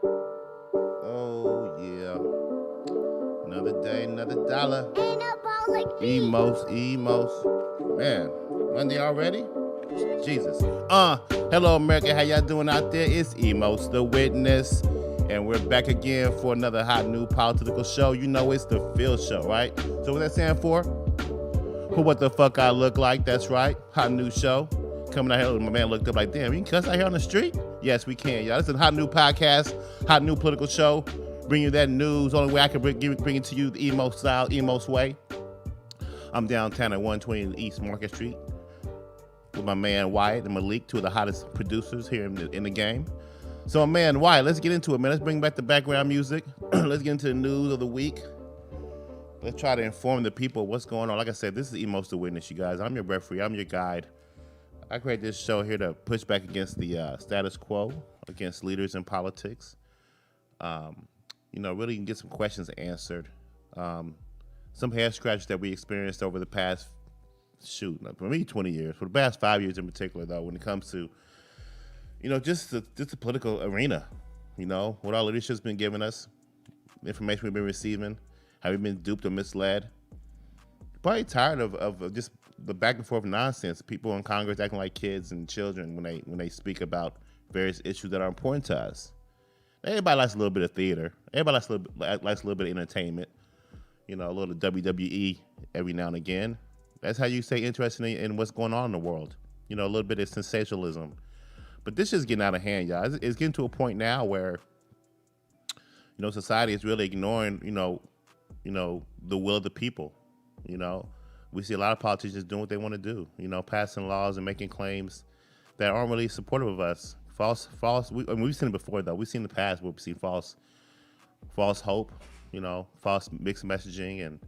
Oh yeah. Another day, another dollar. Ain't a ball like me. Emos. Man, Monday already? Jesus. Hello America, how y'all doing out there? It's Emos, the witness. And we're back again for another hot new political show. You know it's the Phil Show, right? So what that stand for? For what the fuck I look like, that's right. Hot new show. Coming out here, my man looked up like, damn, you can cuss out here on the street? Yes, we can, y'all. This is a hot new podcast, hot new political show. Bring you that news. Only way I can bring it to you the emo style, emo way. I'm downtown at 120 East Market Street with my man Wyatt and Malik, two of the hottest producers here in the game. So, man, Wyatt, let's get into it, man. Let's bring back the background music. Let's get into the news of the week. Let's try to inform the people what's going on. Like I said, this is Emos to Witness, you guys. I'm your referee. I'm your guide. I create this show here to push back against the status quo, against leaders in politics. Really get some questions answered. Some head scratches that we experienced over the past, for me, 20 years. For the past 5 years in particular, though, when it comes to, just the political arena. What our leadership's been giving us, the information we've been receiving, have we been duped or misled? Probably tired of just the back and forth nonsense. People in Congress acting like kids and children when they speak about various issues that are important to us. Everybody likes a little bit of theater. Everybody likes a little bit of entertainment. A little WWE every now and again. That's how you stay interested in what's going on in the world. A little bit of sensationalism. But this is getting out of hand, y'all. It's getting to a point now where, society is really ignoring, the will of the people. We see a lot of politicians doing what they want to do. Passing laws and making claims that aren't really supportive of us. False. We've seen it before though. We've seen the past where we see false hope. False mixed messaging, and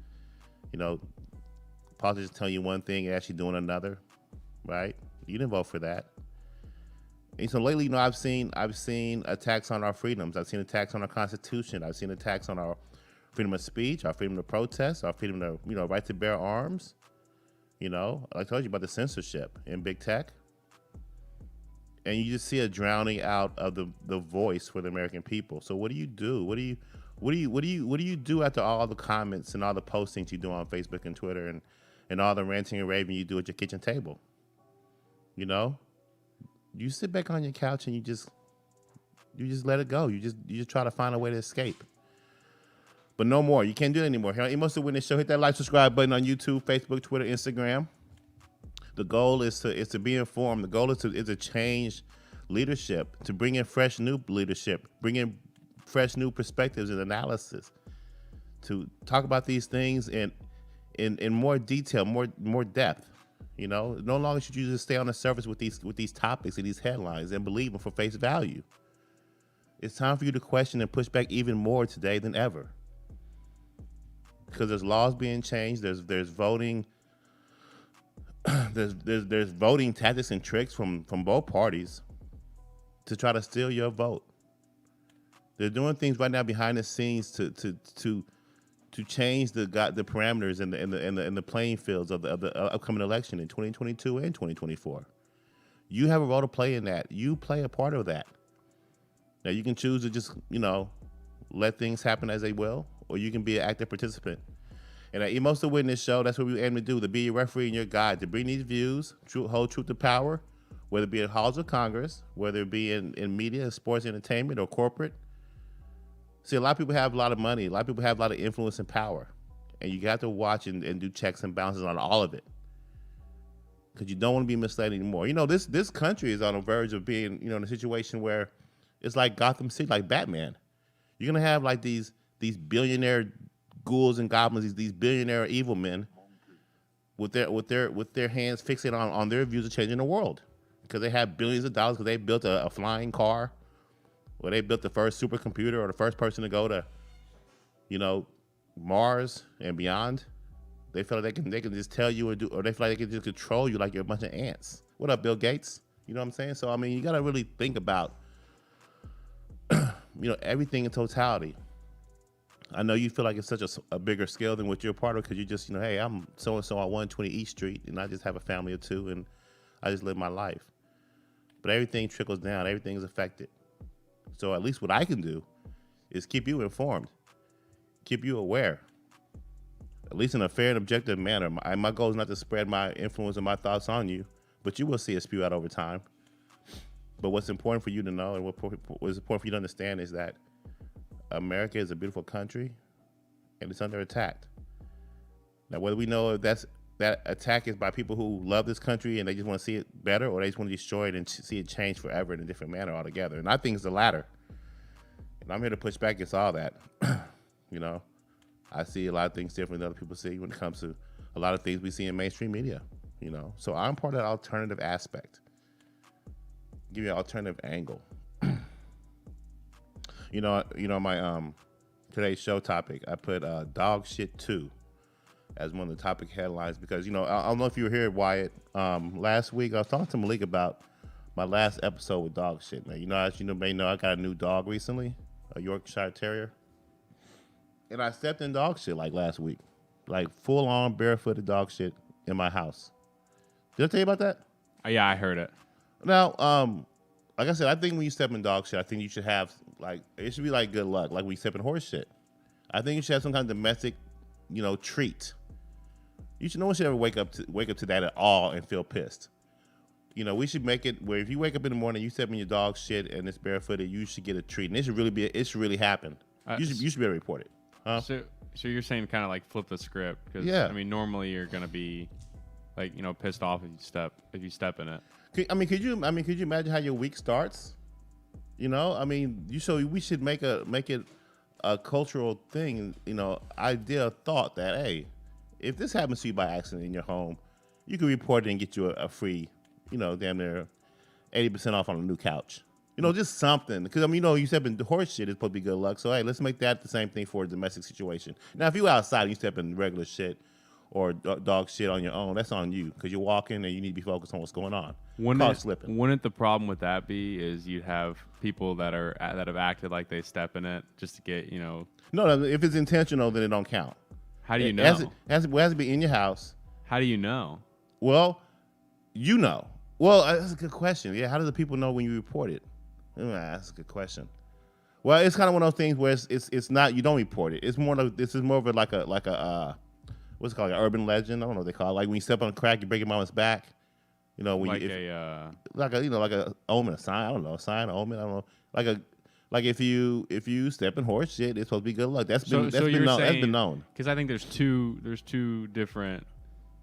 politicians telling you one thing and actually doing another. Right? You didn't vote for that. And so lately, I've seen attacks on our freedoms. I've seen attacks on our Constitution. I've seen attacks on our freedom of speech, our freedom to protest, our freedom to, right to bear arms. I told you about the censorship in big tech. And you just see a drowning out of the voice for the American people. So what do you do? What do you do after all the comments and all the postings you do on Facebook and Twitter and all the ranting and raving you do at your kitchen table? You sit back on your couch and you just let it go. You just try to find a way to escape. But no more. You can't do it anymore. Here on Emos to Witness Show, hit that like, subscribe button on YouTube, Facebook, Twitter, Instagram. The goal is to be informed. The goal is to change leadership, to bring in fresh new leadership, bring in fresh new perspectives and analysis, to talk about these things in more detail, more depth. No longer should you just stay on the surface with these topics and these headlines and believe them for face value. It's time for you to question and push back even more today than ever. Because there's laws being changed, there's voting, there's voting tactics and tricks from both parties to try to steal your vote. They're doing things right now behind the scenes to change the parameters and the playing fields of the upcoming election in 2022 and 2024. You have a role to play in that. You play a part of that. Now you can choose to just let things happen as they will, or you can be an active participant. And at Emos to Witness Show, that's what we aim to do, to be your referee and your guide, to bring these views, hold truth to power, whether it be in halls of Congress, whether it be in media, sports, entertainment, or corporate. See, a lot of people have a lot of money. A lot of people have a lot of influence and power. And you got to watch and do checks and balances on all of it. Because you don't want to be misled anymore. This country is on the verge of being, in a situation where it's like Gotham City, like Batman. You're going to have like these billionaire ghouls and goblins, these billionaire evil men with their hands fixated on their views of changing the world. Because they have billions of dollars, because they built a flying car, or they built the first supercomputer, or the first person to go to, Mars and beyond. They feel like they can just tell you or they feel like they can just control you like you're a bunch of ants. What up, Bill Gates? You know what I'm saying? So you got to really think about, everything in totality. I know you feel like it's such a bigger scale than what you're a part of, because you just, hey, I'm so and so on 120 East Street, and I just have a family or two, and I just live my life. But everything trickles down. Everything is affected. So at least what I can do is keep you informed, keep you aware, at least in a fair and objective manner. My goal is not to spread my influence and my thoughts on you, but you will see it spew out over time. But what's important for you to know and what's important for you to understand is that America is a beautiful country and it's under attack. Now, whether we know if that attack is by people who love this country and they just want to see it better, or they just want to destroy it and see it change forever in a different manner altogether. And I think it's the latter. And I'm here to push back against all that. You know, I see a lot of things different than other people see when it comes to a lot of things we see in mainstream media. You know, so I'm part of that alternative aspect. Give you an alternative angle. You know, my today's show topic, I put dog shit 2 as one of the topic headlines because, you know, I don't know if you were here, Wyatt. Last week I was talking to Malik about my last episode with dog shit, man. You know, as you may know, I got a new dog recently, a Yorkshire Terrier. And I stepped in dog shit like last week. Like full on barefooted dog shit in my house. Did I tell you about that? Yeah, I heard it. Now, like I said, I think when you step in dog shit, I think you should have it should be like good luck, like when you step in horse shit. I think you should have some kind of domestic, you know, treat. No one should ever wake up to that at all and feel pissed. You know, we should make it where if you wake up in the morning, you step in your dog shit and it's barefooted, you should get a treat, and it should really happen. You should be able to report it. Huh? So you're saying kind of like flip the script? Cause, yeah. I mean, normally you're gonna be like, you know, pissed off if you step in it. Could you imagine how your week starts? You know, I mean, we should make it a cultural thing. You know, idea, thought that hey, if this happens to you by accident in your home, you can report it and get you a free, you know, damn near 80% off on a new couch. You know, just something. Because, I mean, you know, you step in horse shit, it's supposed to be good luck. So, hey, let's make that the same thing for a domestic situation. Now, if you outside and you step in regular shit or dog shit on your own, that's on you. Because you're walking and you need to be focused on what's going on. Wouldn't the problem with that be is you'd have people that have acted like they step in it just to get, you know. No, if it's intentional, then it don't count. How do you know? It has to be in your house. How do you know? Well, you know. Well, that's a good question. Yeah, how do the people know when you report it? That's a good question. Well, it's kind of one of those things where it's not, you don't report it. It's more like, this is more of like a what's it called, an urban legend? I don't know what they call it. Like when you step on a crack, you break your mama's back. You know, when like a omen, a sign. I don't know, a sign, an omen. I don't know. Like if you step in horse shit, it's supposed to be good luck. That's been known. Because I think there's two different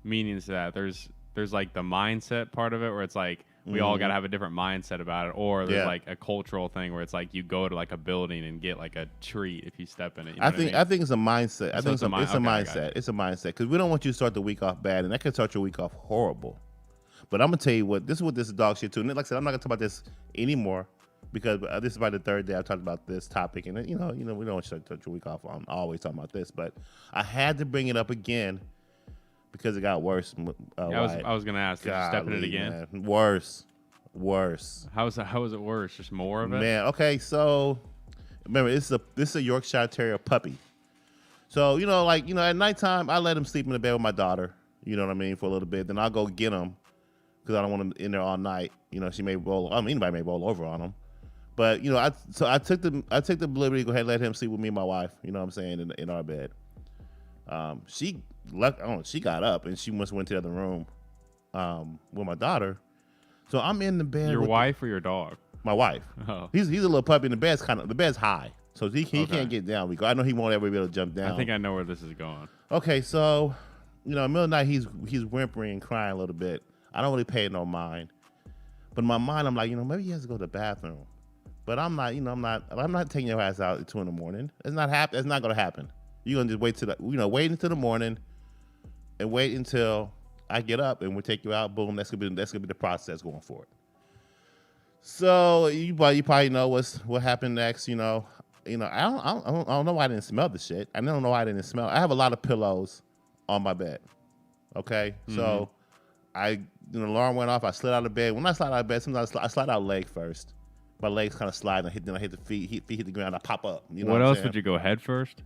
meanings to that. There's like the mindset part of it where it's like we all got to have a different mindset about it, or there's like a cultural thing where it's like you go to like a building and get like a treat if you step in it. You know I think it's a mindset. I think it's a mindset. It's a mindset because we don't want you to start the week off bad, and that could start your week off horrible. But I'm gonna tell you what, this is what this is dog shit too. And like I said, I'm not gonna talk about this anymore because this is about the third day I've talked about this topic, and you know, we don't want you to start your week off. I'm always talking about this, but I had to bring it up again because it got worse. I was gonna ask, did you step in it again? Man. Worse. How is it worse? Just more of it? Man, okay, so remember this is a Yorkshire Terrier puppy. So, you know, like, you know, at nighttime I let him sleep in the bed with my daughter, you know what I mean, for a little bit. Then I'll go get him because I don't want him in there all night. You know, anybody may roll over on him. But, you know, I took the liberty to go ahead and let him sleep with me and my wife, you know what I'm saying, in our bed. She got up and she must have went to the other room with my daughter. So I'm in the bed. Your wife or your dog? My wife. Oh. He's a little puppy, and the bed's high, so he can't get down. I know he won't ever be able to jump down. I think I know where this is going. Okay, so you know, in the middle of the night he's whimpering and crying a little bit. I don't really pay no mind, but in my mind I'm like, you know, maybe he has to go to the bathroom. But I'm not taking your ass out at 2 a.m. It's not It's not gonna happen. You're gonna just wait until the morning, and wait until I get up and we'll take you out. Boom. That's gonna be the process going forward. So you probably know what happened next. You know. I don't know why I didn't smell the shit. I don't know why I didn't smell. I have a lot of pillows on my bed. Okay, so the alarm went off. I slid out of bed. When I slide out of bed, sometimes I slide out leg first. My legs kind of slide, and then I hit the feet. Feet hit the ground. I pop up. You know what else would you go head first?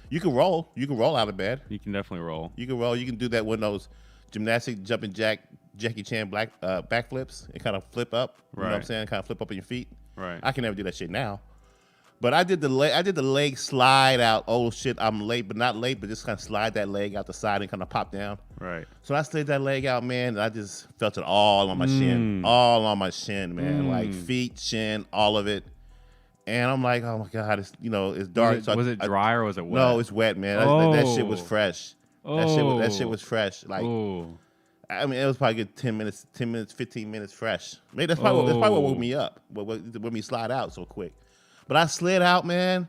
You can roll. You can roll out of bed. You can definitely roll. You can roll. You can do that with those gymnastic jumping jack Jackie Chan backflips and kind of flip up. You know what I'm Right. saying? Kind of flip up on your feet. Right. I can never do that shit now. But I did the leg slide out. Oh shit, I'm late, but not late, but just kind of slide that leg out the side and kind of pop down. Right. So I slid that leg out, man, and I just felt it all on my shin. All on my shin, man. Like feet, shin, all of it. And I'm like, oh my God, it's dark. Was it dry or was it wet? No, it's wet, man. That shit was fresh. That shit was fresh. Like, I mean, it was probably good 10 minutes, 15 minutes fresh. Maybe that's probably what woke me up when we slide out so quick. But I slid out, man,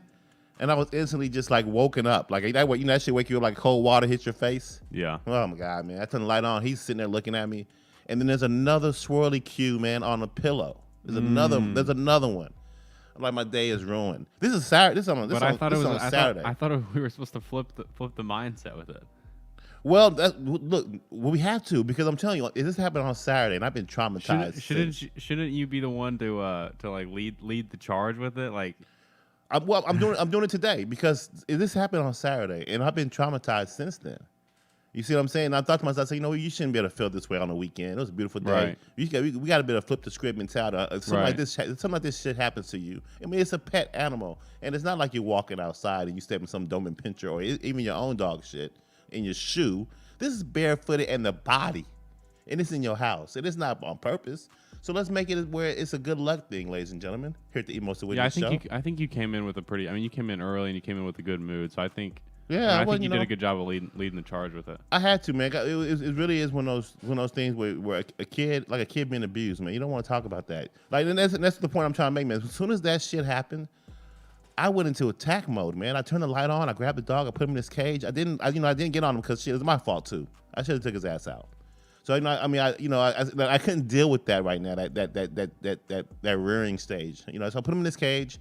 and I was instantly just like woken up. Like that shit wake you up like cold water hits your face. Yeah. Oh my God, man. I turned the light on. He's sitting there looking at me. And then there's another swirly cue, man, on a pillow. There's another one. I'm like, my day is ruined. This is Saturday. This is on Saturday. I thought we were supposed to flip the mindset with it. Well, we have to, because I'm telling you, this happened on Saturday, and I've been traumatized. Shouldn't you be the one to like lead the charge with it? Like, I'm doing it today because this happened on Saturday, and I've been traumatized since then. You see what I'm saying? I thought to myself, you shouldn't be able to feel this way on the weekend. It was a beautiful day. Right. We got to be able to flip the script mentality. Something like this shit happens to you. I mean, it's a pet animal, and it's not like you're walking outside and you step in some Doberman Pinscher or even your own dog shit in your shoe. This is barefooted and the body, and it's in your house. It is not on purpose. So let's make it where it's a good luck thing, ladies and gentlemen. Here at the Emotional Witness Show. I think you came in with you came in early and you came in with a good mood. So I think. Yeah, I think you did a good job of leading the charge with it. I had to, man. It really is one of those things where a kid being abused, man. You don't want to talk about that. Like, and that's the point I'm trying to make, man. As soon as that shit happened, I went into attack mode, man. I turned the light on. I grabbed the dog. I put him in his cage. I didn't get on him because shit, it was my fault too. I should have took his ass out. So I couldn't deal with that right now. That rearing stage. So I put him in this cage.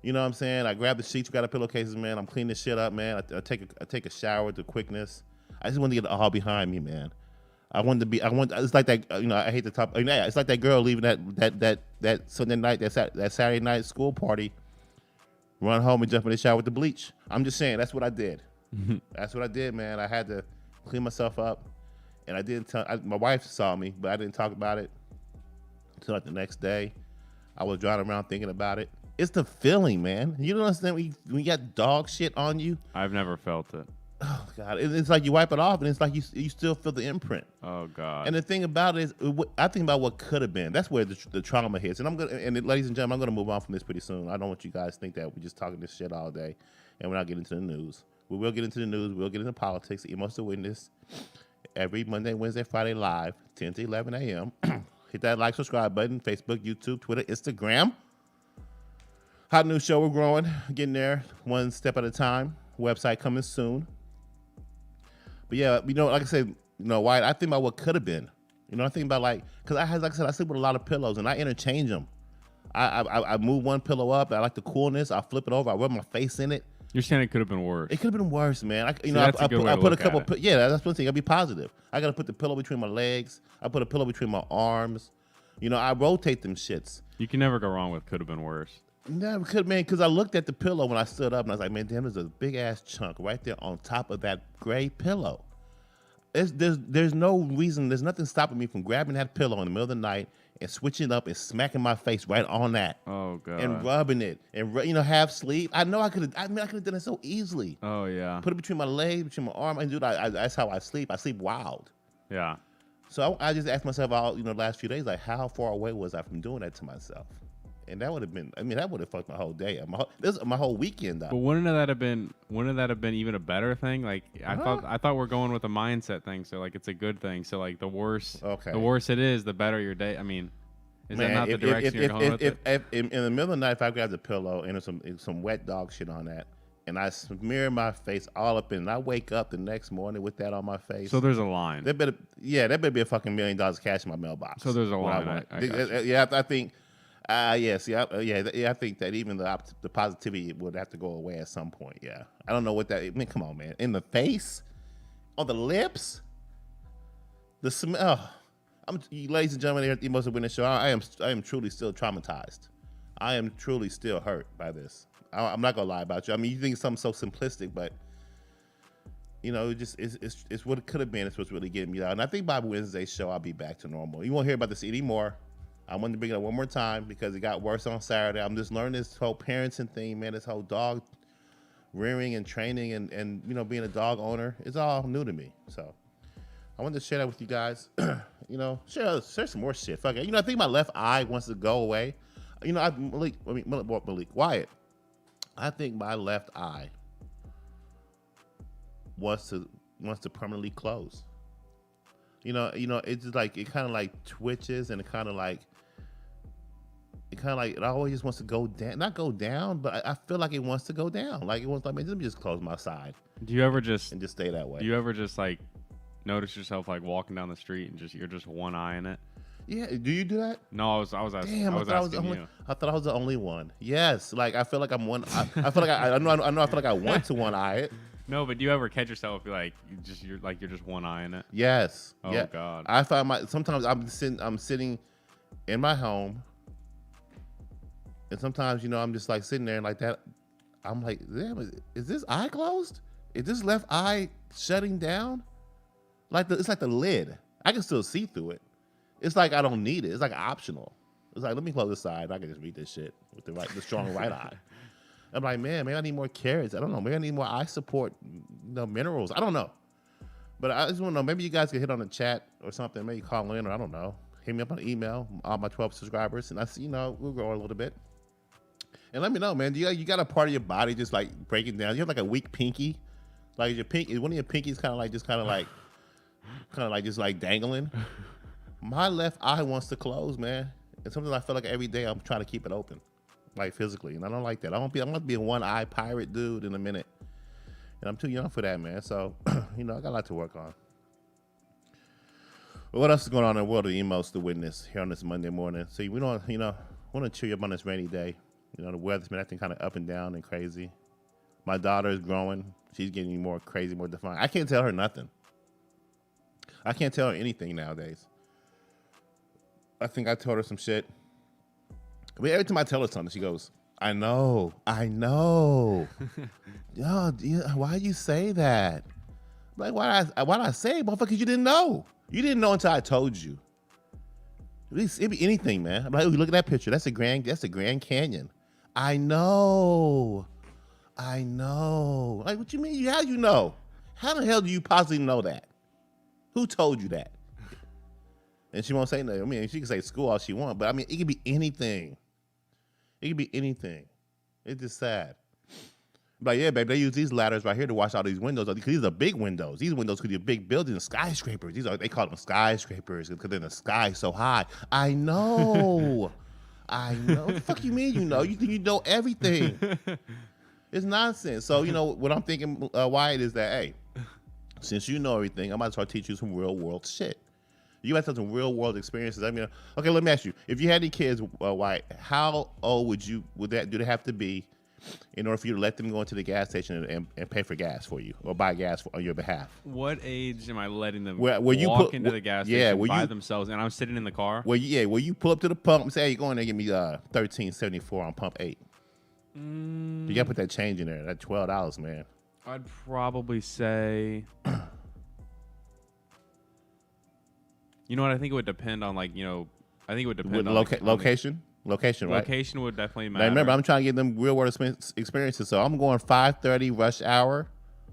You know what I'm saying? I grab the sheets, got the pillowcases, man. I'm cleaning this shit up, man. I take a shower with the quickness. I just wanted to get it all behind me, man. It's like that, I hate the top. It's like that girl leaving that Sunday night, that Saturday night school party, run home and jump in the shower with the bleach. I'm just saying, that's what I did. That's what I did, man. I had to clean myself up, and I didn't tell. My wife saw me, but I didn't talk about it until like the next day. I was driving around thinking about it. It's the feeling, man. You don't understand when you got dog shit on you. I've never felt it. Oh God, it's like you wipe it off, and it's like you still feel the imprint. Oh God. And the thing about it is, I think about what could have been. That's where the trauma hits. And ladies and gentlemen, I'm gonna move on from this pretty soon. I don't want you guys to think that we're just talking this shit all day, and we're not getting into the news. We will get into the news. We'll get into politics. Emotional Witness every Monday, Wednesday, Friday live, 10 to 11 a.m. Hit that like, subscribe button. Facebook, YouTube, Twitter, Instagram. Hot news show, we're growing, getting there one step at a time. Website coming soon. But yeah, like I said, Wyatt, I think about what could have been. I think about because I sleep with a lot of pillows and I interchange them. I move one pillow up. I like the coolness. I flip it over. I rub my face in it. You're saying it could have been worse. It could have been worse, man. I put a couple. Yeah, that's one thing. I'll be positive. I got to put the pillow between my legs. I put a pillow between my arms. I rotate them shits. You can never go wrong with could have been worse. Never could, man, because I looked at the pillow when I stood up, and I was like, man, damn, there's a big-ass chunk right there on top of that gray pillow. There's no reason, there's nothing stopping me from grabbing that pillow in the middle of the night and switching up and smacking my face right on that. Oh, God. And rubbing it and, half sleep. I know I could have done it so easily. Oh, yeah. Put it between my legs, between my arm. And, dude, that's how I sleep. I sleep wild. Yeah. So I just asked myself the last few days, like, how far away was I from doing that to myself? And that would have been, that would have fucked my whole day, my whole weekend up. But wouldn't that have been even a better thing? Like I thought we're going with a mindset thing, so like it's a good thing. So like the worse it is, the better your day. I mean, is that not the direction you're going with it? If in the middle of the night, if I grab the pillow and there's some wet dog shit on that, and I smear my face all up in it, and I wake up the next morning with that on my face. So there's a line. There better be a fucking $1 million cash in my mailbox. So there's a line. I think. I think that even the positivity would have to go away at some point. Yeah, I don't know what that. I mean, come on, man. In the face, on the lips, the smell. Ladies and gentlemen, here at the Emotional Witness Show, I am truly still traumatized. I am truly still hurt by this. I'm not gonna lie about you. I mean, you think it's something so simplistic, but it's what it could have been. It's what's really getting me out. And I think by Wednesday's show, I'll be back to normal. You won't hear about this anymore. I wanted to bring it up one more time because it got worse on Saturday. I'm just learning this whole parenting thing, man. This whole dog rearing and training and being a dog owner. It's all new to me. So I wanted to share that with you guys. Share some more shit. Fuck it. I think my left eye wants to go away. Malik, Wyatt. I think my left eye wants to permanently close. It's just like it kind of like twitches and it always just wants to go down. Not go down, but I feel like it wants to go down. Like it wants like, man, let me just close my side. Do you ever just stay that way? Do you ever just like notice yourself like walking down the street and you're just one eye in it? Yeah. Do you do that? No, I was asking. Damn, I thought I was the only one. Yes. Like I feel like I'm one. I feel like I know. I feel like I want to one eye it. No, but do you ever catch yourself like you're just one eye in it? Yes. Oh yeah. God. I find sometimes I'm sitting in my home, and sometimes I'm just like sitting there and like that. I'm like, damn, is this eye closed? Is this left eye shutting down? It's like the lid. I can still see through it. It's like I don't need it. It's like optional. It's like, let me close this side. I can just read this shit with the strong right eye. I'm like, man, maybe I need more carrots. I don't know. Maybe I need more eye support, minerals. I don't know. But I just want to know, maybe you guys can hit on the chat or something. Maybe call in, or I don't know. Hit me up on email, all my 12 subscribers. And I see, we'll grow a little bit. And let me know, man. Do you got a part of your body just like breaking down? You have like a weak pinky? Like your pinky, one of your pinkies kind of like just like dangling. My left eye wants to close, man. And sometimes I feel like every day I'm trying to keep it open. Like physically, and I don't like that. I'm gonna be a one-eye pirate dude in a minute, and I'm too young for that, man. So, I got a lot to work on. But what else is going on in the world of emos to witness here on this Monday morning? See, we don't, want to cheer you up on this rainy day. The weather's been acting kind of up and down and crazy. My daughter is growing; she's getting more crazy, more defined. I can't tell her nothing. I can't tell her anything nowadays. I think I told her some shit. I mean, every time I tell her something, she goes, I know. Yo, why you say that? Like, why did I say it? Motherfuckers, you didn't know. You didn't know until I told you. It'd be anything, man. I'm like, oh, look at that picture. That's the Grand Canyon. I know. Like, what you mean? How you know? How the hell do you possibly know that? Who told you that? And she won't say nothing. I mean, she can say school all she wants, but I mean, it could be anything. It could be anything. It's just sad. But yeah, baby, they use these ladders right here to watch all these windows. Because these are big windows. These windows could be big buildings, skyscrapers. They call them skyscrapers because they're in the sky so high. I know. What the fuck you mean you know? You think you know everything. It's nonsense. So, what I'm thinking, Wyatt, is that, hey, since you know everything, I might start teaching you some real world shit. You have some real world experiences. I mean, okay, let me ask you: if you had any kids, Wyatt, how old do they have to be in order for you to let them go into the gas station and pay for gas for you or buy gas on your behalf? What age am I letting them walk into the gas station by themselves and I'm sitting in the car? Well, you pull up to the pump and say, hey, you go in there and give me $13.74 on pump 8. You gotta put that change in there. That $12, man. I'd probably say. You know what? I think it would depend on I think it would depend on location. Location, right? Location would definitely matter. Now remember, I'm trying to get them real world experiences, so I'm going 5:30 rush hour,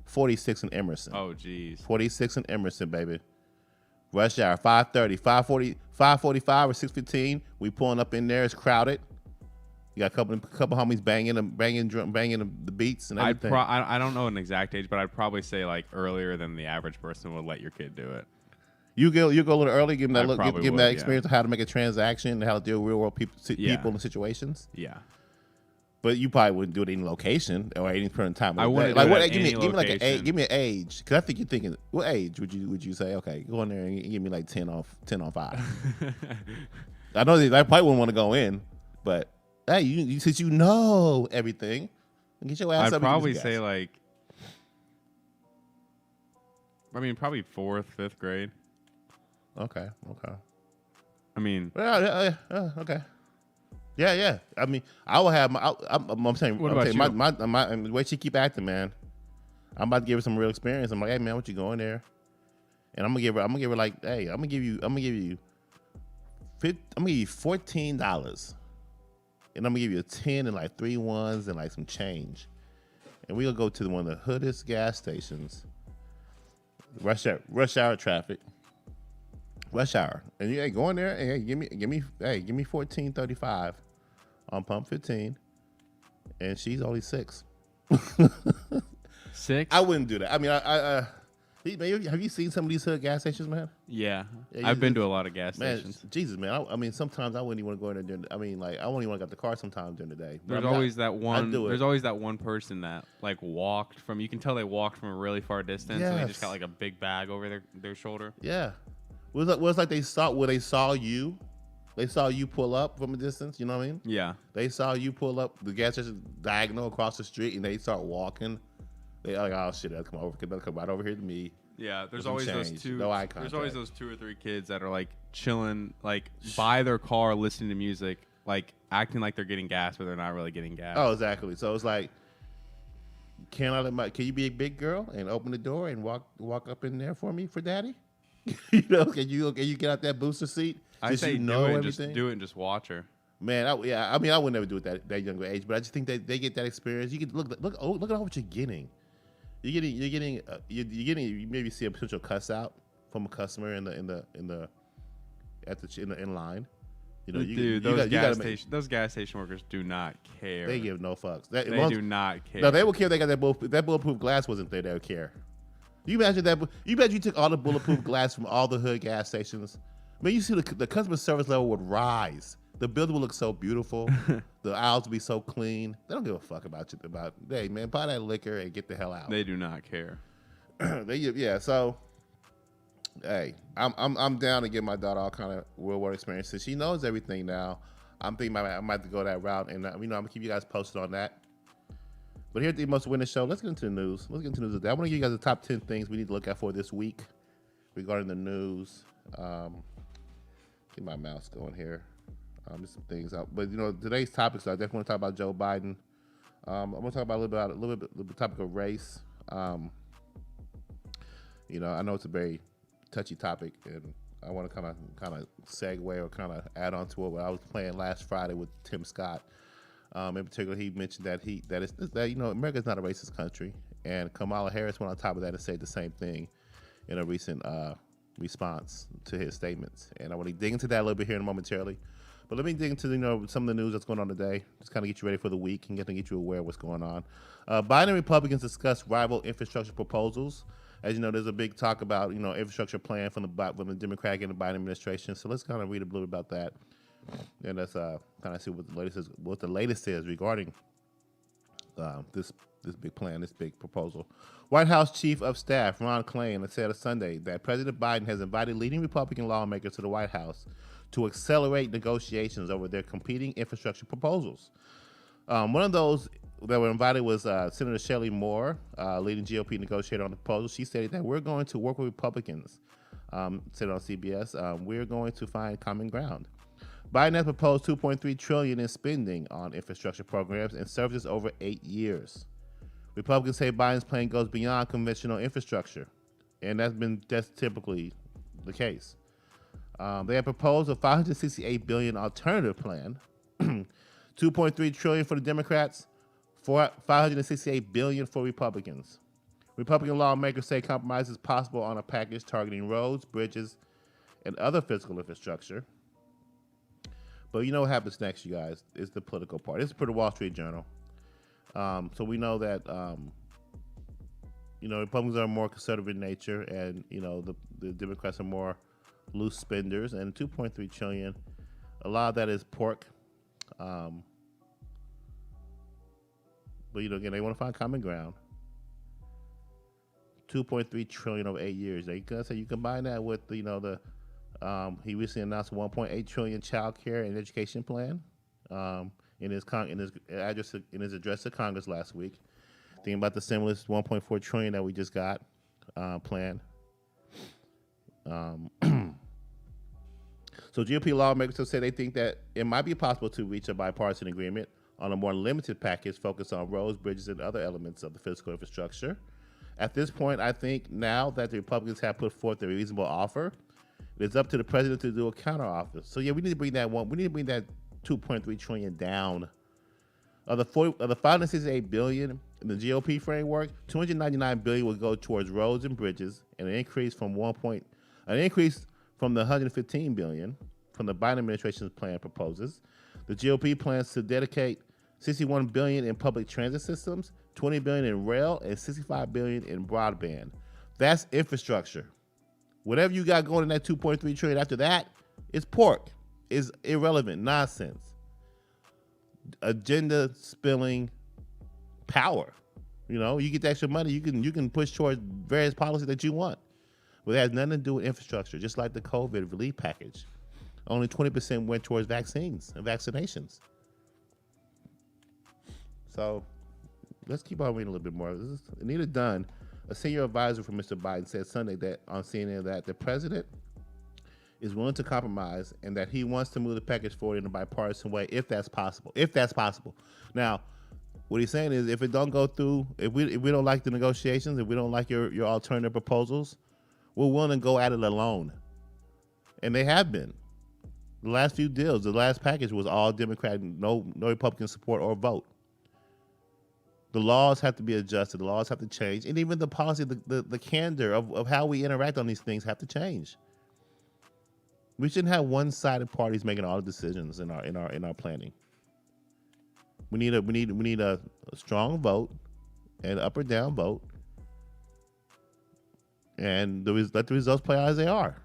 46 in Emerson. Oh, geez. 46 in Emerson, baby. Rush hour, 5:30, 5:40, 5:45 or 6:15. We pulling up in there. It's crowded. You got a couple homies banging the beats and everything. I don't know an exact age, but I'd probably say like earlier than the average person would let your kid do it. You go a little early, give them that experience of how to make a transaction and how to deal with real world people and situations. Yeah. But you probably wouldn't do it in location or any point in time. I wouldn't. Give me an age, because I think you're thinking, what age would you say? Okay, go in there and give me like 10 on 5. I know I probably wouldn't want to go in, but hey, since you know everything, get your ass up. I'd probably say probably 4th, 5th grade. Okay. I mean, okay. Yeah. I mean, I will have my. I'm saying. What about you? My the way she keep acting, man. I'm about to give her some real experience. I'm like, hey man, what you going there? And I'm gonna give her like, hey, I'm gonna give you $14, and I'm gonna give you a 10 and like 3 ones and like some change, and we gonna go to one of the hoodest gas stations. Rush hour traffic. Rush hour, and you ain't going there. And hey, give me 14.35 on pump 15, and she's only 6. 6? I wouldn't do that. I mean, have you seen some of these hood gas stations, man? Yeah, I've been to a lot of gas stations. Jesus, man. I mean, sometimes I wouldn't even want to go in there during. I mean, like I wouldn't even want to get the car sometimes during the day. There's always that one. There's always that one person that like walked from. You can tell they walked from a really far distance, and they just got like a big bag over their shoulder. Yeah, it was like they saw you. They saw you pull up from a distance. You know what I mean? Yeah. They saw you pull up the gas station diagonal across the street, and they start walking. They like, oh shit, they'll come right over here to me. Yeah, there's always those two. No eye contact. There's always those 2 or 3 kids that are like chilling, like by their car, listening to music, like acting like they're getting gas, but they're not really getting gas. Oh, exactly. So it's like, can you be a big girl and open the door and walk up in there for me for daddy? You know, can you get out that booster seat? I say know do it, everything? just do it and just watch her. Man, I would never do it that younger age, but I just think that they get that experience. You can look at all what you're getting. You maybe see a potential cuss out from a customer in line. You know, those gas station workers do not care. They give no fucks. They do not care. No, they will care. If they got that bulletproof glass wasn't there. They would care. You imagine that? You bet you took all the bulletproof glass from all the hood gas stations. I mean, you see the customer service level would rise. The building will look so beautiful. The aisles will be so clean. They don't give a fuck about you. Hey man, buy that liquor and get the hell out. They do not care. So, hey, I'm down to give my daughter all kind of real world experiences. She knows everything now. I'm thinking I might have to go that route, and I'm gonna keep you guys posted on that. But here at the Most Winning Show, let's get into the news. I want to give you guys the top 10 things we need to look at for this week regarding the news. Get my mouse going here. Just some things out, but today's topics. I definitely want to talk about Joe Biden. I'm going to talk about a little bit the topic of race. I know it's a very touchy topic, and I want to kind of segue or kind of add on to it. What I was playing last Friday with Tim Scott. In particular, he mentioned that America is not a racist country, and Kamala Harris went on top of that and said the same thing in a recent response to his statements. And I want to dig into that a little bit here momentarily. But let me dig into some of the news that's going on today. Just kind of get you ready for the week and get you aware of what's going on. Biden and Republicans discuss rival infrastructure proposals. As you know, there's a big talk about infrastructure plan from the Democratic and the Biden administration. So let's kind of read a little bit about that, and let's kind of see what the latest is regarding this big plan, this big proposal. White House Chief of Staff Ron Klain said on Sunday that President Biden has invited leading Republican lawmakers to the White House to accelerate negotiations over their competing infrastructure proposals. One of those that were invited was Senator Shelley Moore, leading GOP negotiator on the proposal. She stated that we're going to work with Republicans, said on CBS. We're going to find common ground. Biden has proposed $2.3 trillion in spending on infrastructure programs and services over 8 years. Republicans say Biden's plan goes beyond conventional infrastructure, and that's typically the case. They have proposed a $568 billion alternative plan, $2.3 trillion for the Democrats, $568 billion for Republicans. Republican lawmakers say compromise is possible on a package targeting roads, bridges, and other physical infrastructure. But you know what happens next, you guys? It's the political part. This is for the Wall Street Journal. So we know that Republicans are more conservative in nature, and the Democrats are more loose spenders. And $2.3 trillion, a lot of that is pork. But again, they want to find common ground. $2.3 trillion over 8 years. They can say you combine that with he recently announced a $1.8 trillion child care and education plan in his address to Congress last week. Thinking about the stimulus $1.4 trillion that we just got planned. So GOP lawmakers have said they think that it might be possible to reach a bipartisan agreement on a more limited package focused on roads, bridges, and other elements of the physical infrastructure, At this point, I think now that the Republicans have put forth a reasonable offer, it's up to the president to do a counteroffer. So yeah, we need to bring that one. We need to bring that 2.3 trillion down. Of the 568 billion in the GOP framework, 299 billion will go towards roads and bridges, and an increase from the 115 billion from the Biden administration's plan proposes. The GOP plans to dedicate 61 billion in public transit systems, 20 billion in rail, and 65 billion in broadband. That's infrastructure. Whatever you got going in that 2.3 trillion after that is pork. Is irrelevant nonsense. Agenda spilling power. You get the extra money, you can push towards various policies that you want. But it has nothing to do with infrastructure, just like the COVID relief package. Only 20% went towards vaccines and vaccinations. So let's keep on reading a little bit more. This is Anita Dunn, a senior advisor for Mr. Biden, said Sunday that on CNN that the president is willing to compromise and that he wants to move the package forward in a bipartisan way if that's possible. If that's possible. Now, what he's saying is if it don't go through, if we don't like the negotiations, if we don't like your alternative proposals, we're willing to go at it alone. And they have been. The last few deals, the last package was all Democrat, no Republican support or vote. The laws have to be adjusted. The laws have to change. And even the policy, the candor of how we interact on these things have to change. We shouldn't have one-sided parties making all the decisions in our planning. We need a strong vote, an up or down vote, and let the results play out as they are.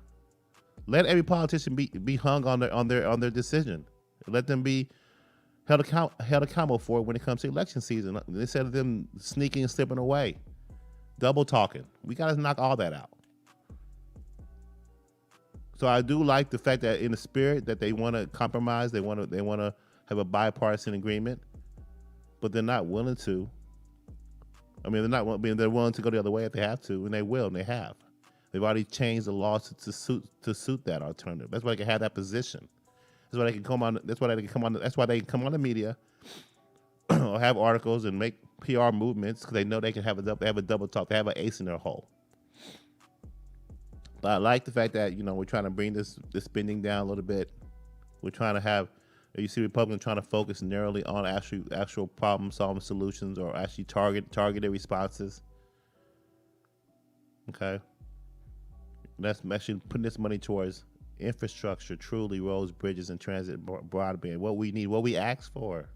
Let every politician be hung on their decision. Let them be held accountable for it when it comes to election season. Instead of them sneaking and slipping away, double talking. We got to knock all that out. So I do like the fact that in the spirit that they want to compromise, they want to have a bipartisan agreement, but they're not willing to. I mean, they're willing to go the other way if they have to, and they will, and they have. They've already changed the laws to suit that alternative. That's why they can have that position. That's why they can come on. That's why they can come on the media or have articles and make PR movements because they know they can have a double talk. They have an ace in their hole. But I like the fact that we're trying to bring this spending down a little bit. We're trying to have. You see Republicans trying to focus narrowly on actual problem-solving solutions or actually targeted responses. Okay. That's actually putting this money towards infrastructure, truly roads, bridges, and transit broadband. What we need, what we asked for.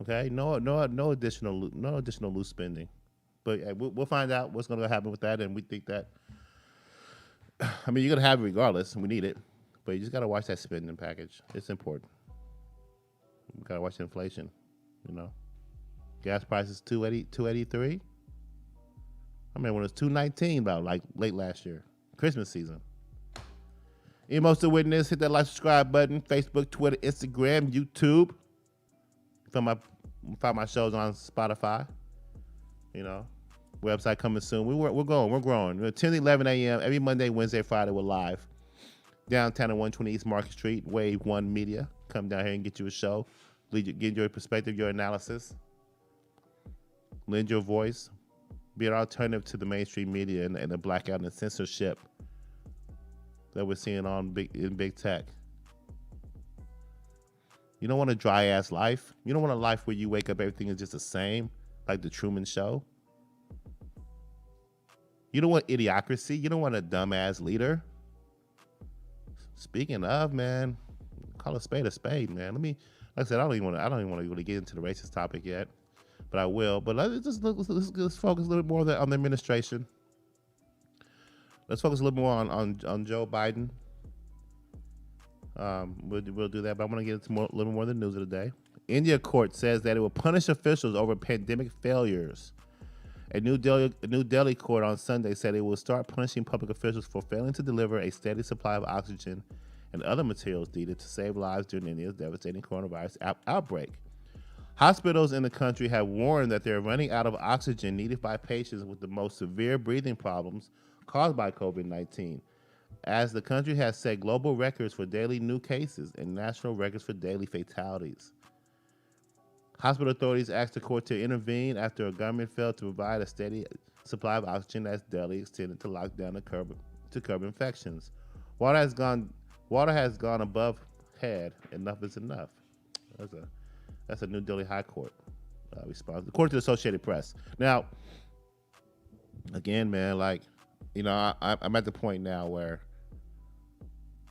Okay. No additional loose spending. But we'll find out what's going to happen with that, and we think that. I mean, you're going to have it regardless, and we need it. But you just got to watch that spending package. It's important. We got to watch the inflation, Gas prices $2.83. I mean, when it was $2.19 about like late last year. Christmas season. Emos to Witness, hit that like, subscribe button. Facebook, Twitter, Instagram, YouTube. Find my shows on Spotify. Website coming soon. We're growing. 10 to 11 a.m. every Monday, Wednesday, Friday, we're live. Downtown at 120 East Market Street, Wave 1 Media. Come down here and get you a show. Get your perspective, your analysis. Lend your voice. Be an alternative to the mainstream media and the blackout and the censorship that we're seeing in big tech. You don't want a dry-ass life. You don't want a life where you wake up, everything is just the same, like the Truman Show. You don't want idiocracy. You don't want a dumbass leader. Speaking of, man, call a spade, man. Like I said, I don't even want to really get into the racist topic yet, but I will. But let's focus a little bit more on the administration. Let's focus a little more on Joe Biden. We'll do that, but I want to get into a little more of the news of the day. India court says that it will punish officials over pandemic failures. A New Delhi court on Sunday said it will start punishing public officials for failing to deliver a steady supply of oxygen and other materials needed to save lives during India's devastating coronavirus outbreak. Hospitals in the country have warned that they're running out of oxygen needed by patients with the most severe breathing problems caused by COVID-19, as the country has set global records for daily new cases and national records for daily fatalities. Hospital authorities asked the court to intervene after a government failed to provide a steady supply of oxygen that's daily extended to lock down to curb infections. Water has gone water has gone above head. Enough is enough. That's a that's a New Delhi High Court response, according to the Associated Press. Now, again, man, like, I'm at the point now where,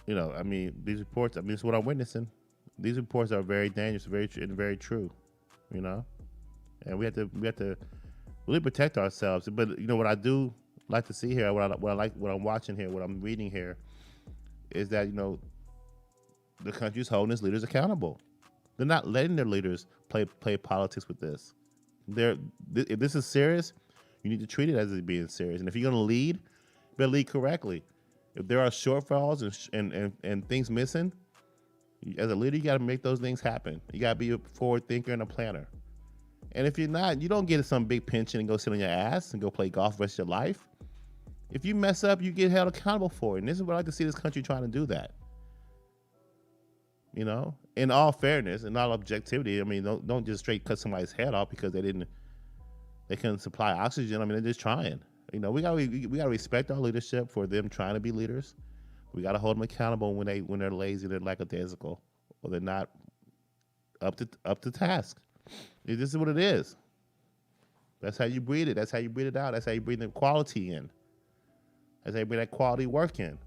I mean, these reports. I mean, it's what I'm witnessing. These reports are very dangerous, very true. You know, and we have to really protect ourselves. But what I do like to see here, what I'm watching here, what I'm reading here, is that the country's holding its leaders accountable. They're not letting their leaders play politics with this. If this is serious, you need to treat it as it being serious. And if you're going to lead, you better lead correctly. If there are shortfalls and things missing, as a leader, you got to make those things happen. You got to be a forward thinker and a planner. And if you're not, you don't get some big pension and go sit on your ass and go play golf the rest of your life. If you mess up, you get held accountable for it. And this is what I like to see this country trying to do that. In all fairness and all objectivity, I mean, don't just straight cut somebody's head off because they couldn't supply oxygen. I mean, they're just trying. We gotta respect our leadership for them trying to be leaders. We gotta hold them accountable when they're lazy, they're lackadaisical, or they're not up to task. This is what it is. That's how you breathe it. That's how you breathe it out. That's how you breathe the quality in. That's how you bring that quality work in.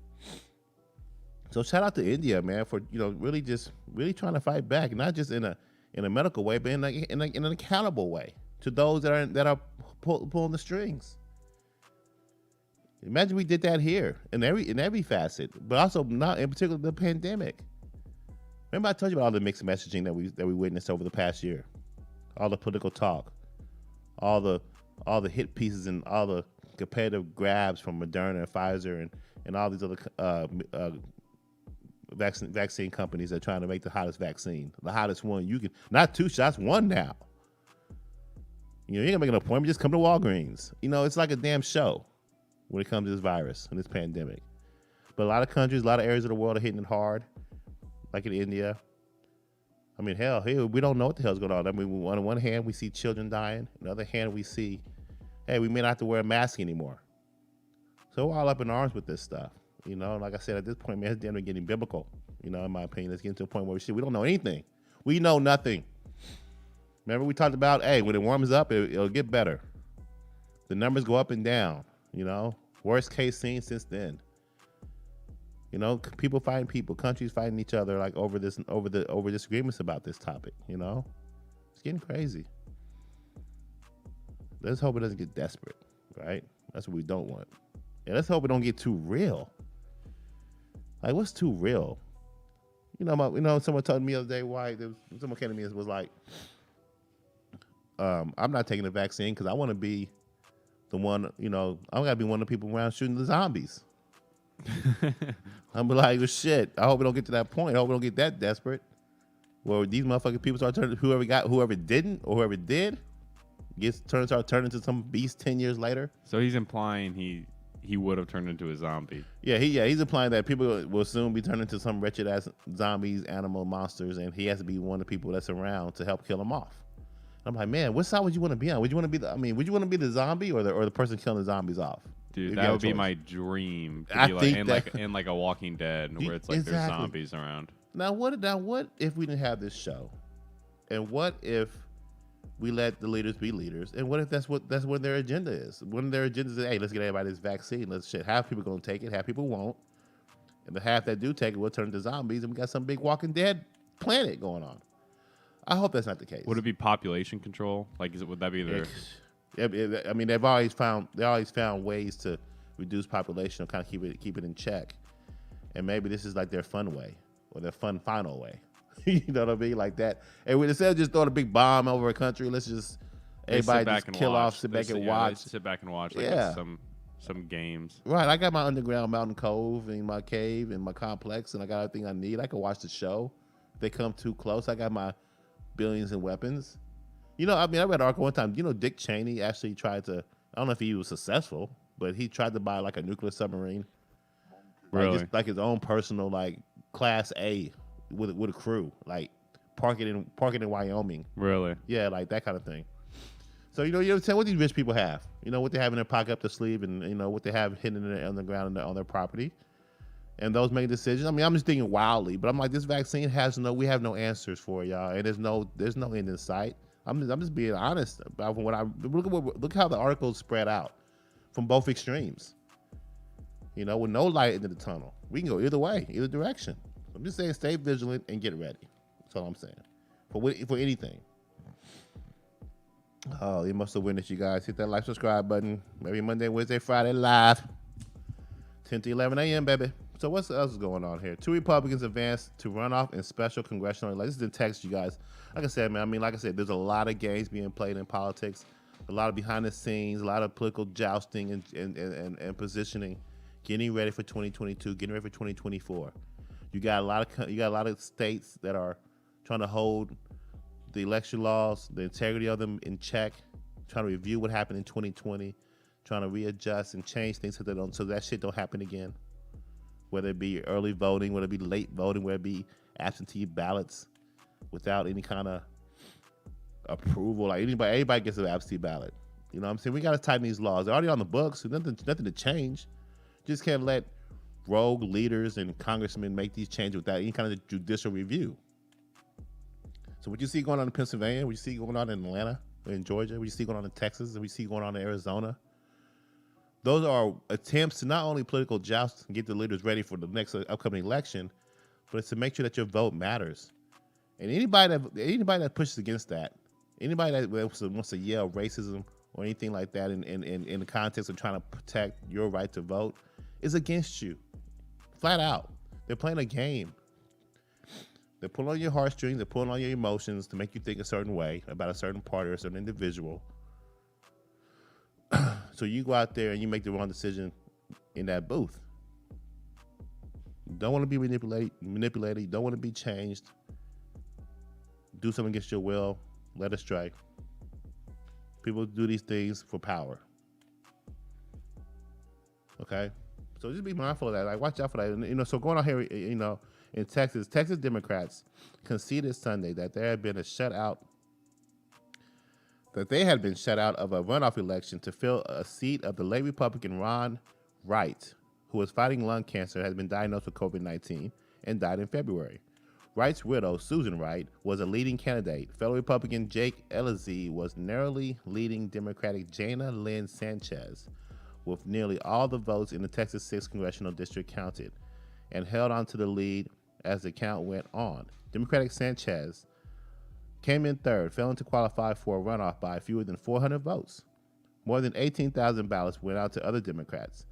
So shout out to India, man, for really trying to fight back, not just in a medical way, but in an accountable way to those that are pulling the strings. Imagine we did that here in every facet, but also not in particular the pandemic. Remember I told you about all the mixed messaging that we witnessed over the past year, all the political talk, all the hit pieces and all the competitive grabs from Moderna and Pfizer and all these other vaccine companies that are trying to make the hottest vaccine, the hottest one. You can not 2 shots, one now. You ain't gonna make an appointment, just come to Walgreens. It's like a damn show when it comes to this virus and this pandemic. But a lot of countries, a lot of areas of the world are hitting it hard, like in India. I mean, hell, here we don't know what the hell's going on. I mean, on one hand, we see children dying. On the other hand, we see, hey, we may not have to wear a mask anymore. So we're all up in arms with this stuff. Like I said, at this point, man, it's damn near getting biblical. In my opinion, it's getting to a point where we don't know anything. We know nothing. Remember we talked about, hey, when it warms up, it'll get better. The numbers go up and down. Worst case seen since then. People fighting people, countries fighting each other like over disagreements about this topic. It's getting crazy. Let's hope it doesn't get desperate, right? That's what we don't want. And let's hope it don't get too real. Like, what's too real? Someone told me the other day why someone came to me and was like, I'm not taking the vaccine because I want to be the one, I'm gotta be one of the people around shooting the zombies. I'm like, well, shit. I hope we don't get to that point. I hope we don't get that desperate. Where these motherfucking people start turning, whoever didn't or whoever did, start turning into some beast 10 years later. So he's implying he would have turned into a zombie. Yeah, he's implying that people will soon be turned into some wretched ass zombies, animal monsters, and he has to be one of the people that's around to help kill them off. I'm like, man, what side would you want to be on? Would you want to be the zombie or the person killing the zombies off? Dude, that would be my dream. To be in like a Walking Dead, where it's like exactly. There's zombies around. Now what if we didn't have this show, and what if we let the leaders be leaders, and what if that's what their agenda is? One of their agendas is, hey, let's get everybody this vaccine. Half people gonna take it, half people won't, and the half that do take it will turn into zombies, and we got some big Walking Dead planet going on. I hope that's not the case. Would it be population control? Like, would that be their? I mean, they always found ways to reduce population or kind of keep it in check, and maybe this is like their fun way or their fun final way. You know what I mean, like that. And instead of just throwing a big bomb over a country, let's just everybody just kill off, sit back and watch. Sit back and watch. Like some games. Right. I got my underground mountain cove and my cave and my complex, and I got everything I need. I can watch the show. If they come too close, I got my billions in weapons. I read an article one time. Dick Cheney actually tried to, I don't know if he was successful, but he tried to buy like a nuclear submarine. Really? Like his own personal, like class A with a crew. Like park it in Wyoming. Really? Yeah, like that kind of thing. So you tell what these rich people have. What they have in their pocket up their sleeve, and what they have hidden on the ground on their property. And those make decisions. I mean, I'm just thinking wildly, but I'm like, this vaccine we have no answers for y'all, and there's no end in sight. I'm just being honest about what I look how the articles spread out from both extremes. With no light into the tunnel, we can go either way, either direction. I'm just saying, stay vigilant and get ready. That's all I'm saying. For anything. Oh, you must have witnessed, you guys. Hit that like, subscribe button. Every Monday, Wednesday, Friday, live. 10 to 11 a.m., baby. So what's else going on here? 2 Republicans advanced to runoff in special congressional elections. This is in Texas, you guys. Like I said, man, there's a lot of games being played in politics, a lot of behind the scenes, a lot of political jousting and positioning, getting ready for 2022, getting ready for 2024. You got a lot of states that are trying to hold the election laws, the integrity of them in check, trying to review what happened in 2020, trying to readjust and change things so that shit don't happen again. Whether it be early voting, whether it be late voting, whether it be absentee ballots without any kind of approval. Like everybody gets an absentee ballot. You know what I'm saying? We got to tighten these laws. They're already on the books. Nothing to change. Just can't let rogue leaders and congressmen make these changes without any kind of judicial review. So what you see going on in Pennsylvania, what you see going on in Atlanta, in Georgia, what you see going on in Texas, what you see going on in Arizona, those are attempts to not only political joust and get the leaders ready for the next upcoming election, but it's to make sure that your vote matters. And anybody that pushes against that, anybody that wants to yell racism or anything like that in the context of trying to protect your right to vote is against you. Flat out. They're playing a game. They're pulling on your heartstrings, they're pulling on your emotions to make you think a certain way about a certain party or a certain individual. So you go out there and you make the wrong decision in that booth. You don't want to be manipulated. You don't want to be changed. Do something against your will. Led astray. People do these things for power. Okay? So just be mindful of that. Like, watch out for that. So going on here, in Texas Democrats conceded Sunday that they had been shut out of a runoff election to fill a seat of the late Republican Ron Wright, who was fighting lung cancer, has been diagnosed with COVID-19 and died in February. Wright's widow, Susan Wright, was a leading candidate. Fellow Republican Jake Elizee was narrowly leading Democratic Jana Lynn Sanchez, with nearly all the votes in the Texas 6th congressional district counted, and held on to the lead as the count went on. Democratic Sanchez came in third, failing to qualify for a runoff by fewer than 400 votes. More than 18,000 ballots went out to other Democrats.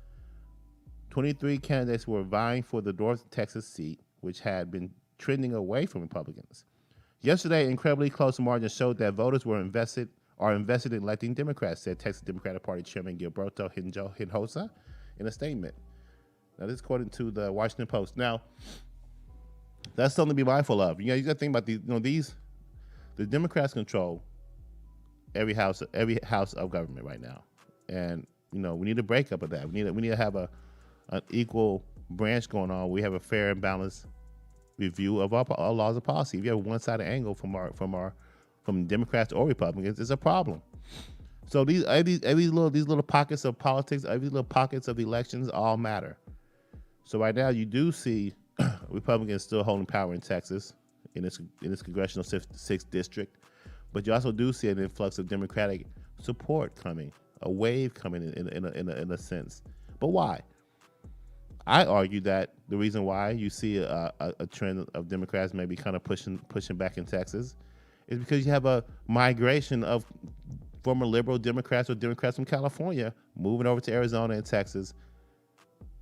23 candidates were vying for the North Texas seat, which had been trending away from Republicans. Yesterday, incredibly close margins showed that voters are invested in electing Democrats, said Texas Democratic Party Chairman Gilberto Hinojosa in a statement. Now, this is according to the Washington Post. Now, that's something to be mindful of. You got to think about these. The Democrats control every house of government right now, and we need a breakup of that. We need to have an equal branch going on. We have a fair and balanced review of our laws and policy. If you have a one-sided angle from Democrats or Republicans, it's a problem. So these little pockets of politics, every little pockets of the elections all matter. So right now you do see Republicans still holding power in Texas in this congressional 6th district, but you also do see an influx of Democratic support coming, a wave coming in a sense. But why? I argue that the reason why you see a trend of Democrats maybe kind of pushing back in Texas is because you have a migration of former liberal Democrats or Democrats from California moving over to Arizona and Texas,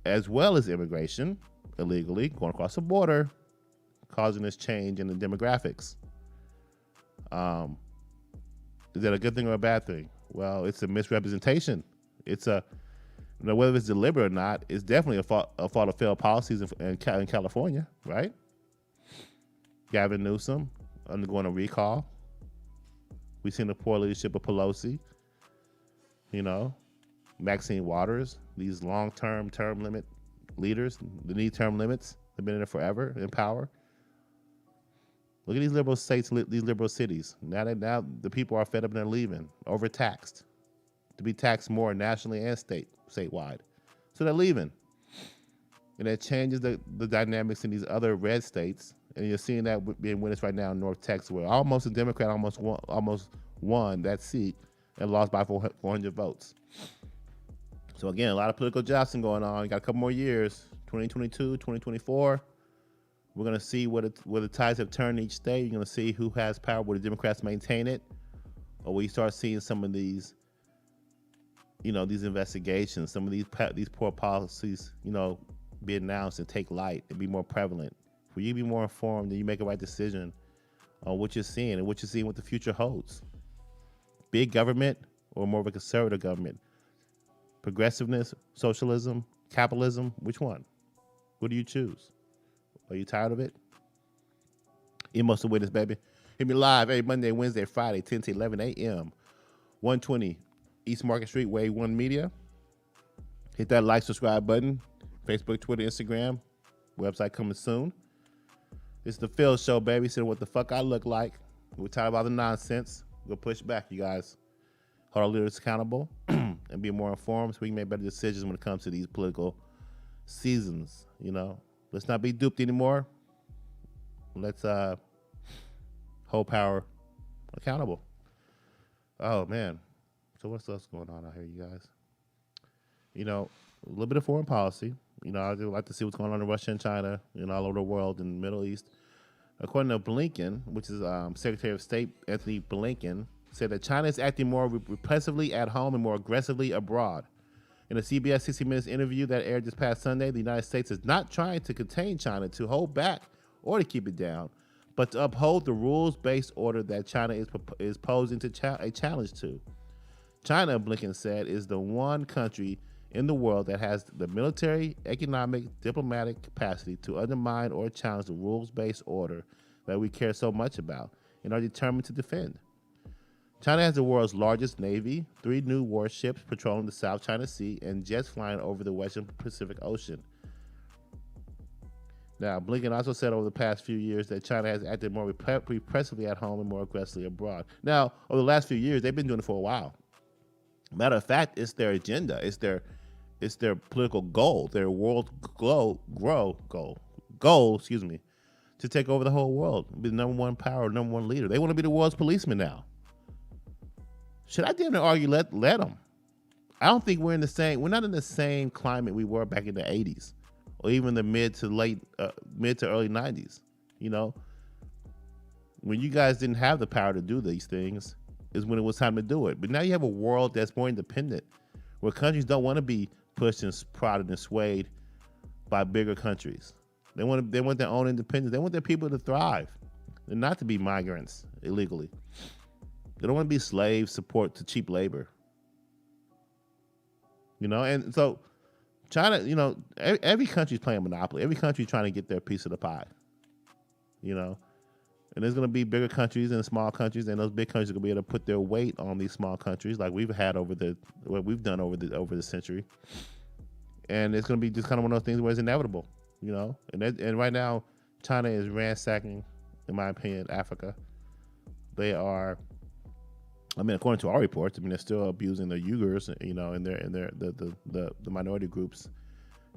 as well as immigration illegally going across the border, causing this change in the demographics. Is that a good thing or a bad thing? Well, it's a misrepresentation. It's whether it's deliberate or not, it's definitely a fault of failed policies in California, right? Gavin Newsom undergoing a recall. We've seen the poor leadership of Pelosi. Maxine Waters, these long-term term limit leaders, the need term limits, have been in there forever in power. Look at these liberal states, these liberal cities. Now the people are fed up and they're leaving, overtaxed, to be taxed more nationally and statewide. So they're leaving. And that changes the dynamics in these other red states. And you're seeing that being witnessed right now in North Texas, where almost a Democrat almost won that seat and lost by 400 votes. So again, a lot of political jousting going on. You got a couple more years, 2022, 2024. We're going to see where the tides have turned in each state. You're going to see who has power, where the Democrats maintain it, or we start seeing some of these, these investigations, some of these poor policies, be announced and take light and be more prevalent. For you to be more informed and you make a right decision on what you're seeing and what the future holds. Big government or more of a conservative government? Progressiveness, socialism, capitalism, which one? What do you choose? Are you tired of it? Emotional Witness, baby. Hit me live every Monday, Wednesday, Friday, 10 to 11 a.m. 120 East Market Street, Wave 1 Media. Hit that like, subscribe button. Facebook, Twitter, Instagram. Website coming soon. It's the Phil Show, baby. Said what the fuck I look like. We're tired of all the nonsense. We'll push back, you guys. Hold our leaders accountable and be more informed so we can make better decisions when it comes to these political seasons, Let's not be duped anymore. Let's hold power accountable. Oh, man. So what's else going on out here, you guys? A little bit of foreign policy. I do like to see what's going on in Russia and China and all over the world in the Middle East. According to Blinken, which is Secretary of State Anthony Blinken, said that China is acting more repressively at home and more aggressively abroad. In a CBS 60 Minutes interview that aired this past Sunday, the United States is not trying to contain China, to hold back, or to keep it down, but to uphold the rules-based order that China is posing a challenge to. China, Blinken said, is the one country in the world that has the military, economic, diplomatic capacity to undermine or challenge the rules-based order that we care so much about and are determined to defend. China has the world's largest navy, 3 new warships patrolling the South China Sea, and jets flying over the Western Pacific Ocean. Now, Blinken also said over the past few years that China has acted more repressively at home and more aggressively abroad. Now, over the last few years, they've been doing it for a while. Matter of fact, it's their agenda. It's their political goal, their world goal, to take over the whole world, be the number one power, number one leader. They want to be the world's policeman now. Should I damn near argue let them? I don't think we're not in the same climate we were back in the 80s or even the mid to early 90s. When you guys didn't have the power to do these things is when it was time to do it. But now you have a world that's more independent, where countries don't want to be pushed and prodded and swayed by bigger countries. They want their own independence. They want their people to thrive and not to be migrants illegally. They don't want to be slaves, support to cheap labor. And so China, every country's playing monopoly. Every country's trying to get their piece of the pie. And there's going to be bigger countries and small countries, and those big countries are going to be able to put their weight on these small countries, like we've had over the century. And it's going to be just kind of one of those things where it's inevitable, And right now, China is ransacking, in my opinion, Africa. They are. According to our reports, they're still abusing the Uyghurs, in the minority groups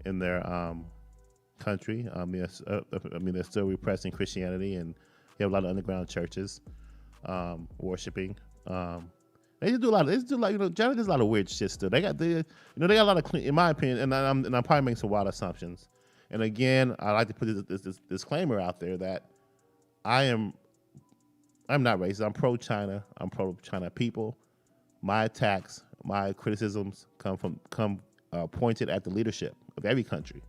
in their country. They're still repressing Christianity, and you have a lot of underground churches worshiping. They just do a lot. China does a lot of weird shit still. They got a lot of in my opinion, and I'm probably making some wild assumptions. And again, I like to put this disclaimer out there that I'm not racist. I'm pro-China. I'm pro-China people. My attacks, my criticisms come pointed at the leadership of every country.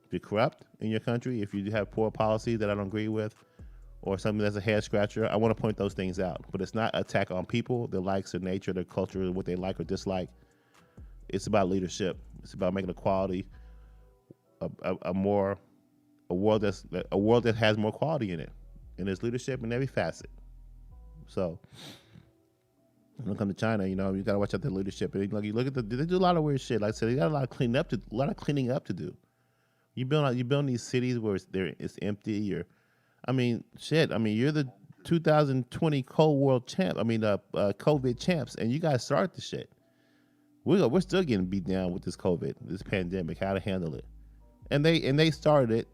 If you're corrupt in your country, if you have poor policy that I don't agree with, or something that's a head scratcher, I want to point those things out. But it's not an attack on people, their likes, their nature, their culture, what they like or dislike. It's about leadership. It's about making equality a world that has more quality in it. And there's leadership in every facet. So when it comes to China, you got to watch out their leadership. And you look at they do a lot of weird shit. Like I said, they got a lot of cleaning up to do. You build these cities where it's empty. I mean, shit. I mean, you're the 2020 Cold World champ. I mean, COVID champs, and you guys start the shit. We're still getting beat down with this COVID, this pandemic, how to handle it. And they started it,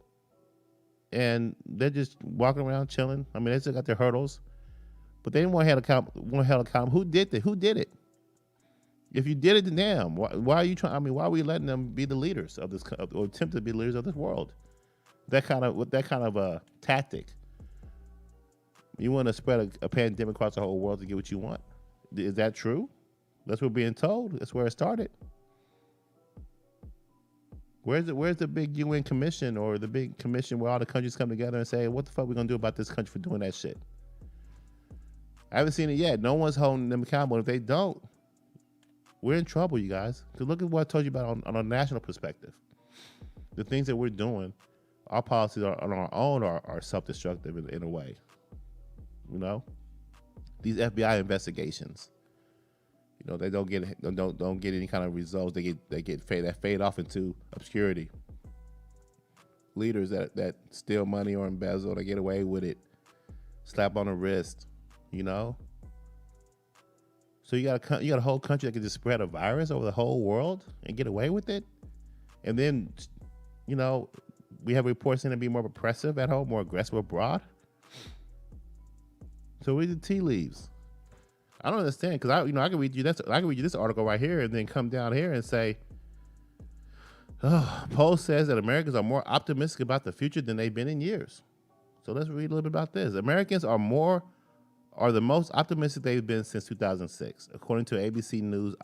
and they're just walking around chilling. I mean, they still got their hurdles, but they didn't want to held accountable. Who did it? Who did it? If you did it, then damn. Why are you trying? I mean, why are we letting them be the leaders of this, or attempt to be leaders of this world? With that kind of a tactic. You want to spread a pandemic across the whole world to get what you want? Is that true? That's what we're being told. That's where it started. Where's the big UN commission or the big commission where all the countries come together and say, what the fuck are we gonna do about this country for doing that shit? I haven't seen it yet. No one's holding them accountable. If they don't, we're in trouble, you guys. Because look at what I told you about on a national perspective. The things that we're doing, our policies on our own are self-destructive in a way. You know, these FBI investigations. You know, they don't get any kind of results. They fade off into obscurity. Leaders that steal money or embezzle, they get away with it. Slap on the wrist, you know. So you got a whole country that can just spread a virus over the whole world and get away with it, and then, you know, we have reports saying to be more oppressive at home, more aggressive abroad. So read the tea leaves. I don't understand, because I can read you this article right here and then come down here and say, poll says that Americans are more optimistic about the future than they've been in years. So let's read a little bit about this. Americans are the most optimistic they've been since 2006, according to ABC News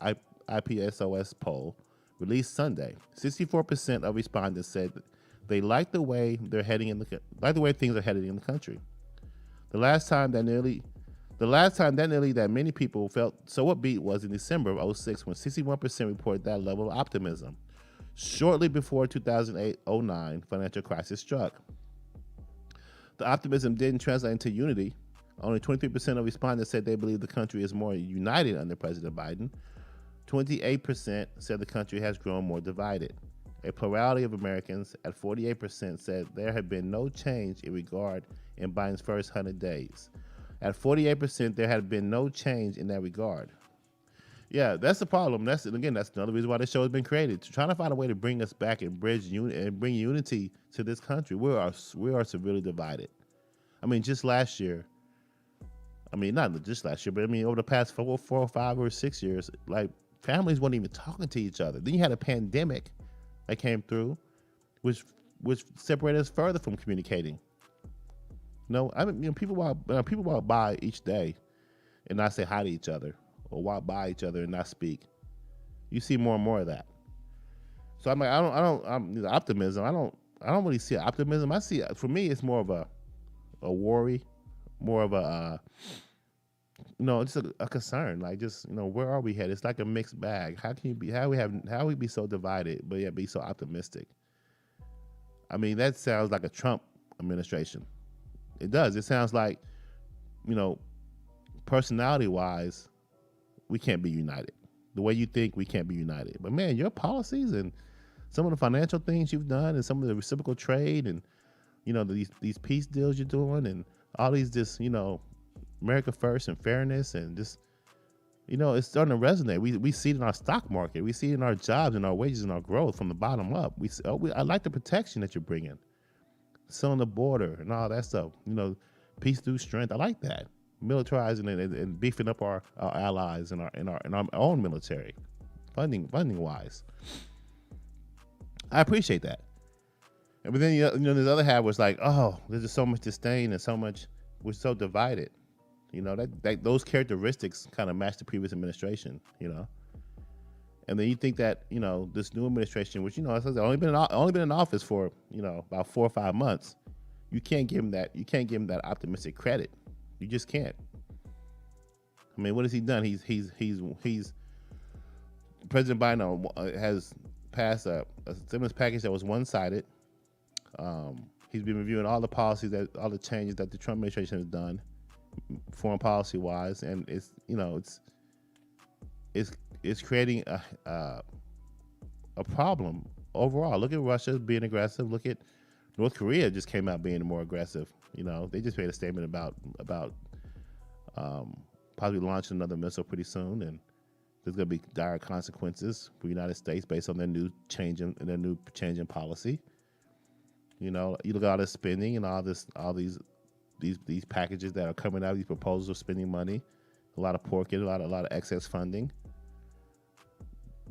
IPSOS poll released Sunday. 64% of respondents said they like the way things are heading in the country. The last time that nearly that many people felt so upbeat was in December of 2006, when 61% reported that level of optimism, shortly before 2008-09 financial crisis struck. The optimism didn't translate into unity. Only 23% of respondents said they believe the country is more united under President Biden. 28% said the country has grown more divided. A plurality of Americans, at 48%, said there had been no change in Biden's first 100 days. At 48%, there had been no change in that regard. Yeah, that's the problem. That's another reason why this show has been created, to try to find a way to bring us back and bring unity to this country. We are severely divided. I mean, just last year. I mean, not just last year, but I mean, over the past 4 or 5 or 6 years, like, families weren't even talking to each other. Then you had a pandemic that came through, which separated us further from communicating. No, I mean, people walk by each day and not say hi to each other, or walk by each other and not speak. You see more and more of that. So I'm like, I'm optimism. I don't really see optimism. I see, for me, it's more of a worry, more of a just a concern. Like, just, where are we headed? It's like a mixed bag. How we be so divided but yet be so optimistic? I mean, that sounds like a Trump administration. It does. It sounds like, personality-wise, we can't be united. The way you think, we can't be united. But man, your policies and some of the financial things you've done, and some of the reciprocal trade, and these peace deals you're doing, and all these just America first and fairness, and just it's starting to resonate. We see it in our stock market. We see it in our jobs and our wages and our growth from the bottom up. I like the protection that you're bringing. Selling the border and all that stuff, peace through strength. I like that. Militarizing and beefing up our allies and our own military, funding wise. I appreciate that. But then this other half was like, oh, there's just so much disdain and so much. We're so divided. That those characteristics kind of match the previous administration. And then you think that this new administration, which has only been in office for about 4 or 5 months, you can't give him that. You can't give him that optimistic credit. You just can't. I mean, what has he done? He's President Biden has passed a stimulus package that was one-sided. He's been reviewing all the changes that the Trump administration has done, foreign policy wise, and it's creating a problem overall. Look at Russia being aggressive. Look at North Korea just came out being more aggressive. You know, they just made a statement about possibly launching another missile pretty soon, and there's going to be dire consequences for the United States based on their new change in policy. You know, you look at all this spending and all these packages that are coming out, these proposals of spending money, a lot of porking, a lot of excess funding.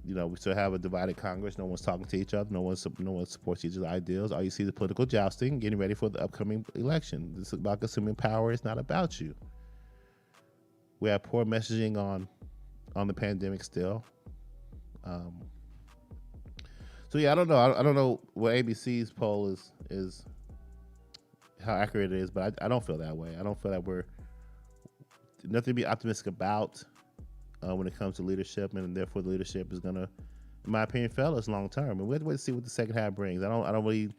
You know, we still have a divided Congress. No one's talking to each other. No one supports each other's ideals. All you see is political jousting, getting ready for the upcoming election. This is about consuming power. It's not about you. We have poor messaging on the pandemic still. So yeah, I don't know. I don't know what ABC's poll is how accurate it is, but I don't feel that way. I don't feel that we're nothing to be optimistic about when it comes to leadership, and therefore the leadership is gonna, in my opinion, fail us long term. And we have to wait to see what the second half brings. I don't really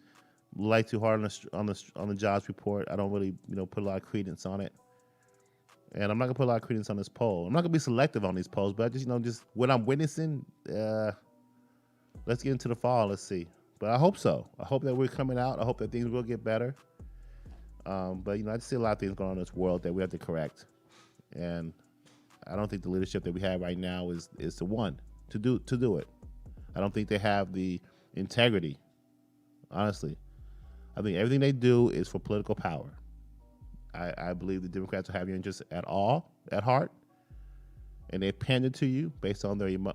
like too hard on the jobs report. I don't really put a lot of credence on it, and I'm not gonna put a lot of credence on this poll. I'm not gonna be selective on these polls, but I just what I'm witnessing. Let's get into the fall. Let's see. But I hope so. I hope that we're coming out. I hope that things will get better. But I just see a lot of things going on in this world that we have to correct, and I don't think the leadership that we have right now is the one to do it. I don't think they have the integrity. Honestly, I think everything they do is for political power. I believe the Democrats will have your interests at heart, and they pander to you based on their and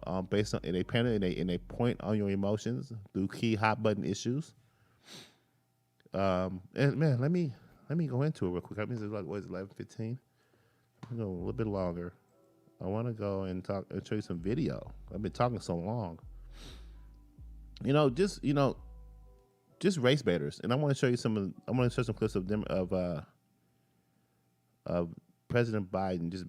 they pander and they point on your emotions through key hot button issues. And man, let me go into it real quick. I mean, it's like what is it, 11:15? I'll go a little bit longer. I want to go and talk and show you some video. I've been talking so long. Just race baiters, and I want to show you some. I want to show some clips of them of President Biden just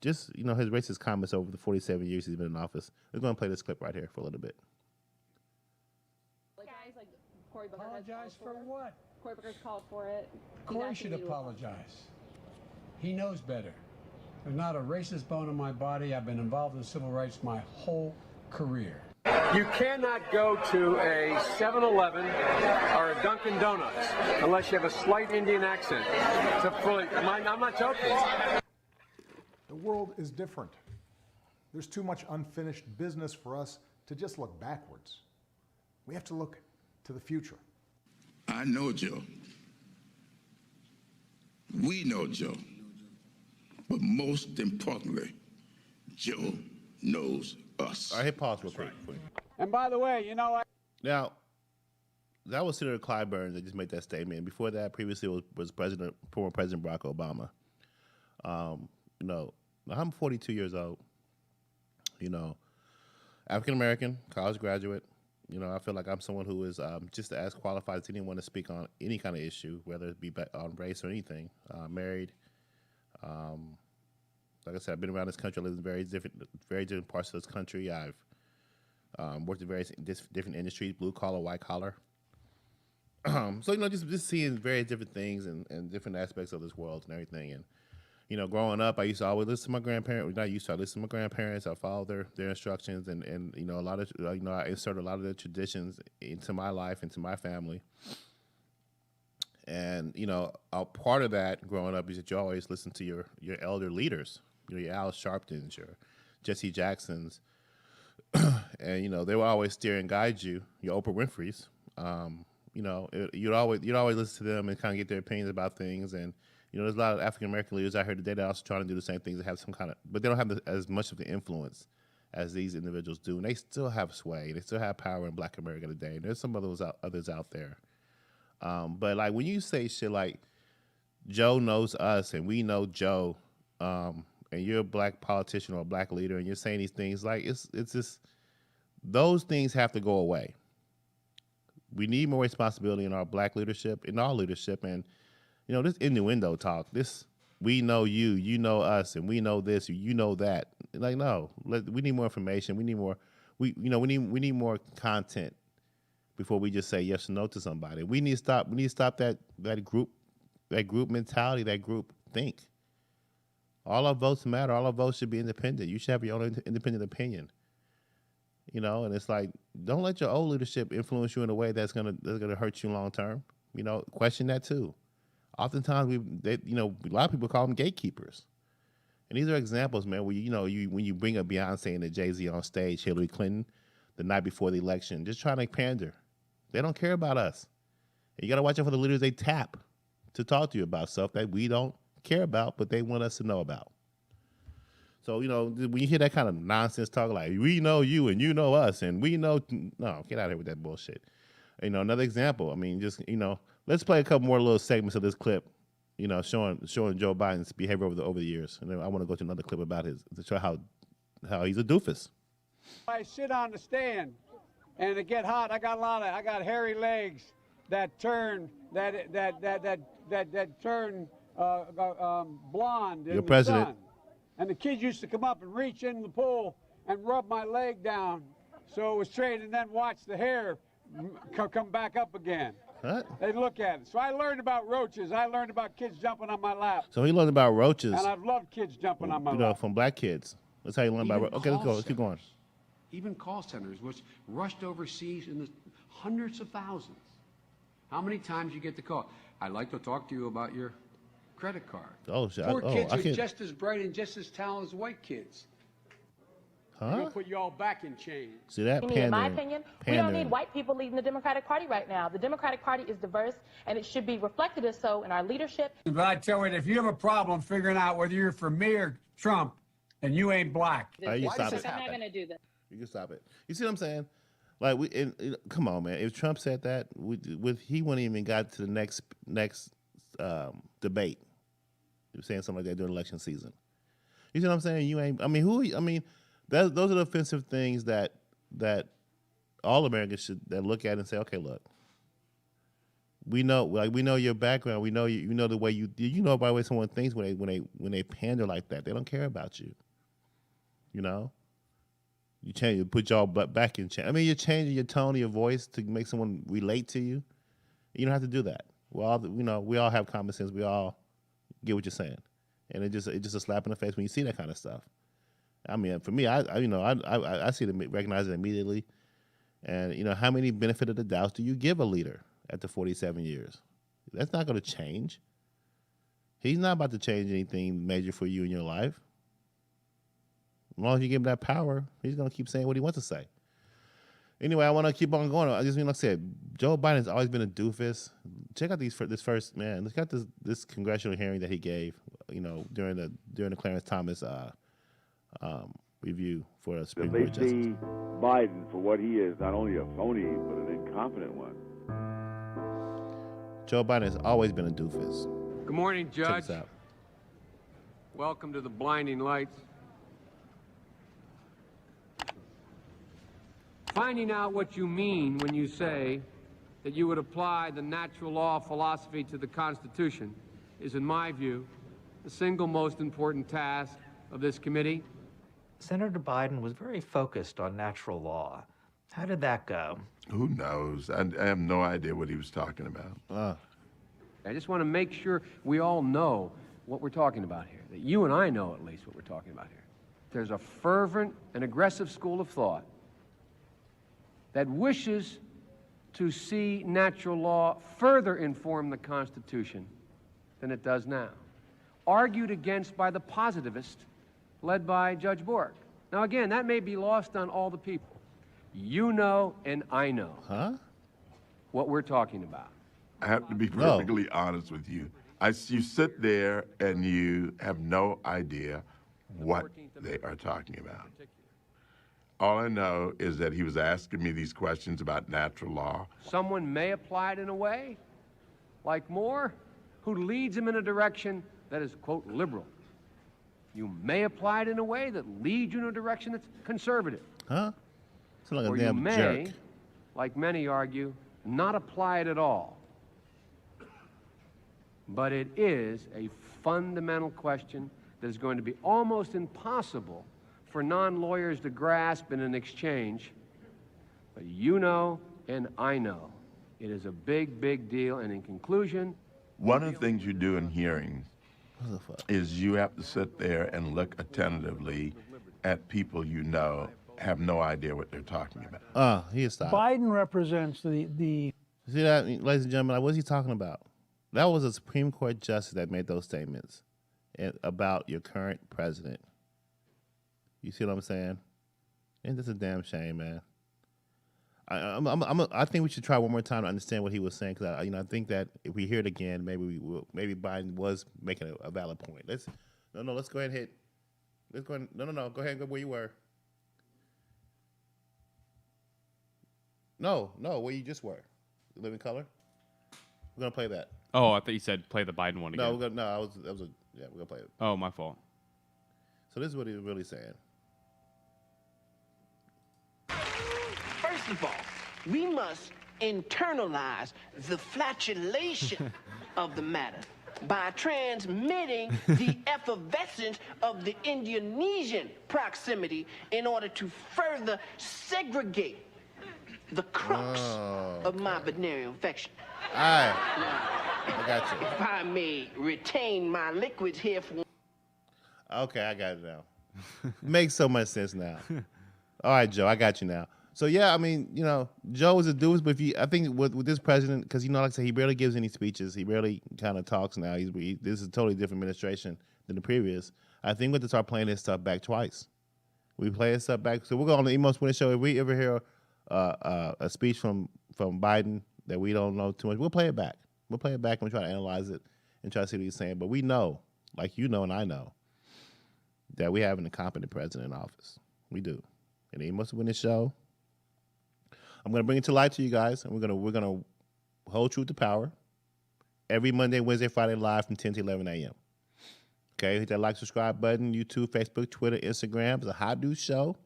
his racist comments over the 47 years he's been in office. We're going to play this clip right here for a little bit. Guys like Cory Booker Apologize for what? Cory Booker's called for it. Cory should apologize. He knows better. There's not a racist bone in my body. I've been involved in civil rights my whole career. You cannot go to a 7-Eleven or a Dunkin' Donuts unless you have a slight Indian accent. I'm not joking. The world is different. There's too much unfinished business for us to just look backwards. We have to look to the future. I know Joe. We know Joe. But most importantly, Joe knows us. All right, hit pause real quick. And by the way, Now, that was Senator Clyburn that just made that statement. Before that, previously was former President Barack Obama. I'm 42 years old. African American, college graduate. I feel like I'm someone who is just as qualified as anyone to speak on any kind of issue, whether it be on race or anything. Married. Like I said, I've been around this country. I lived in very different parts of this country. I've worked in various different industries, blue collar, white collar. So just seeing various different things and different aspects of this world and everything. And growing up, I used to always listen to my grandparents. I listened to my grandparents. I followed their instructions, and a lot of I inserted a lot of their traditions into my life, into my family. And a part of that growing up is that you always listen to your elder leaders, your Al Sharptons, your Jesse Jacksons, and they will always steer and guide you. Your Oprah Winfrey's, you'd always listen to them and kind of get their opinions about things. And there's a lot of African American leaders out here today that are also trying to do the same things, that have some kind of, but they don't have as much of the influence as these individuals do, and they still have sway. They still have power in Black America today. And there's some others out there. But like when you say shit like Joe knows us and we know Joe, and you're a black politician or a black leader and you're saying these things, like it's just, those things have to go away. We need more responsibility in our black leadership, in all leadership. And this innuendo talk, this we know you, you know us, and we know this, you know that. Like, no, we need more information. We need more. We need more content before we just say yes or no to somebody. We need to stop. We need to stop that group mentality, that group think. All our votes matter. All our votes should be independent. You should have your own independent opinion. And it's like, don't let your old leadership influence you in a way that's gonna hurt you long term. You know, question that too. Oftentimes, a lot of people call them gatekeepers. And these are examples, man, where, when you bring up Beyonce and Jay-Z on stage, Hillary Clinton, the night before the election, just trying to pander. They don't care about us. And you got to watch out for the leaders they tap to talk to you about stuff that we don't care about, but they want us to know about. So, when you hear that kind of nonsense talk, like, we know you and you know us and we know, no, get out of here with that bullshit. Another example, I mean, just, let's play a couple more little segments of this clip, showing Joe Biden's behavior over the years. And then I want to go to another clip about to show how he's a doofus. I sit on the stand and it get hot. I got hairy legs that turn turn blonde in Your the president. sun. And the kids used to come up and reach in the pool and rub my leg down so it was straight, and then watch the hair come back up again. What? They look at it. So I learned about roaches. I learned about kids jumping on my lap. So he learned about roaches. And I've loved kids jumping on my lap. From black kids. That's how you learn about roaches. Okay, let's go. Let's keep going. Even call centers, which rushed overseas in the hundreds of thousands. How many times you get the call? I'd like to talk to you about your credit card. Oh, shit. Poor kids are just as bright and just as talented as white kids. Huh? They're gonna put you all back in chains. See that? Pandering. In my opinion, we don't need white people leading the Democratic Party right now. The Democratic Party is diverse, and it should be reflected as so in our leadership. But I tell you, if you have a problem figuring out whether you're for me or Trump, and you ain't black. You stop it. I'm not going to do this. You can stop it. You see what I'm saying? Like, come on, man. If Trump said that, he wouldn't even got to the next debate. He was saying something like that during election season. You see what I'm saying? You ain't. I mean, those are the offensive things that all Americans should look at and say, okay, look, we know your background. We know you know the way you know by the way someone thinks when they pander like that. They don't care about you. You put y'all back in change. I mean, you're changing your tone of your voice to make someone relate to you. You don't have to do that. We all have common sense. We all get what you're saying, and it's just a slap in the face when you see that kind of stuff. I mean, for me, I see it, recognize it immediately, and how many benefit of the doubt do you give a leader after 47 years? That's not going to change. He's not about to change anything major for you in your life. As long as you give him that power, he's going to keep saying what he wants to say. Anyway, I want to keep on going. I just like I said, Joe Biden's always been a doofus. Check out this first, man. Look at this congressional hearing that he gave, during the Clarence Thomas review for a Supreme Court justice. They see Biden for what he is, not only a phony, but an incompetent one. Joe Biden has always been a doofus. Good morning, Check Judge. this out. Welcome to the blinding lights. Finding out what you mean when you say that you would apply the natural law philosophy to the Constitution is, in my view, the single most important task of this committee. Senator Biden was very focused on natural law. How did that go? Who knows? I have no idea what he was talking about. I just want to make sure we all know what we're talking about here, that you and I know at least what we're talking about here. There's a fervent and aggressive school of thought that wishes to see natural law further inform the Constitution than it does now, argued against by the positivist led by Judge Bork. Now, again, that may be lost on all the people. You know and I know what we're talking about. I have to be perfectly honest with you. You sit there and you have no idea what they are talking about. All I know is that he was asking me these questions about natural law. Someone may apply it in a way, like Moore, who leads him in a direction that is, quote, liberal. You may apply it in a way that leads you in a direction that's conservative. Huh? Sound like a Or damn you may, jerk. like many argue, not apply it at all. But it is a fundamental question that is going to be almost impossible for non-lawyers to grasp in an exchange. But you know and I know it is a big, big deal. And in conclusion, one of the things you do in hearings is you have to sit there and look attentively at people you know have no idea what they're talking about. He is stopped. Biden represents the See that, ladies and gentlemen? Like, what's he talking about? That was a Supreme Court justice that made those statements about your current president. You see what I'm saying? Ain't this a damn shame, man? I think we should try one more time to understand what he was saying, because I think that if we hear it again, maybe Biden was making a valid point. Let's go ahead and hit. Let's go ahead. No, go ahead and go where you were. No, where you just were. Living Color. We're gonna play that. Oh, I thought you said play the Biden one again. No, we're gonna play it. Oh, my fault. So this is what he was really saying. First of all, we must internalize the flatulation of the matter by transmitting the effervescence of the Indonesian proximity in order to further segregate the crux of my venereal infection. All right. I got you. If I may retain my liquids here for... Okay, I got it now. Makes so much sense now. All right, Joe, I got you now. So, yeah, I mean, Joe is a dude, but I think with this president, because, like I said, he barely gives any speeches. He barely kind of talks now. This is a totally different administration than the previous. I think we have to start playing this stuff back twice. We play this stuff back. So we'll go on the Emos Winning Show. If we ever hear a speech from Biden that we don't know too much, we'll play it back. We'll play it back and we'll try to analyze it and try to see what he's saying. But we know, like you know and I know, that we have an incompetent president in office. We do. And the Emos Winning Show, I'm going to bring it to light to you guys, and we're gonna hold truth to power every Monday, Wednesday, Friday live from 10 to 11 a.m. Okay, hit that like, subscribe button, YouTube, Facebook, Twitter, Instagram. It's a hot news show.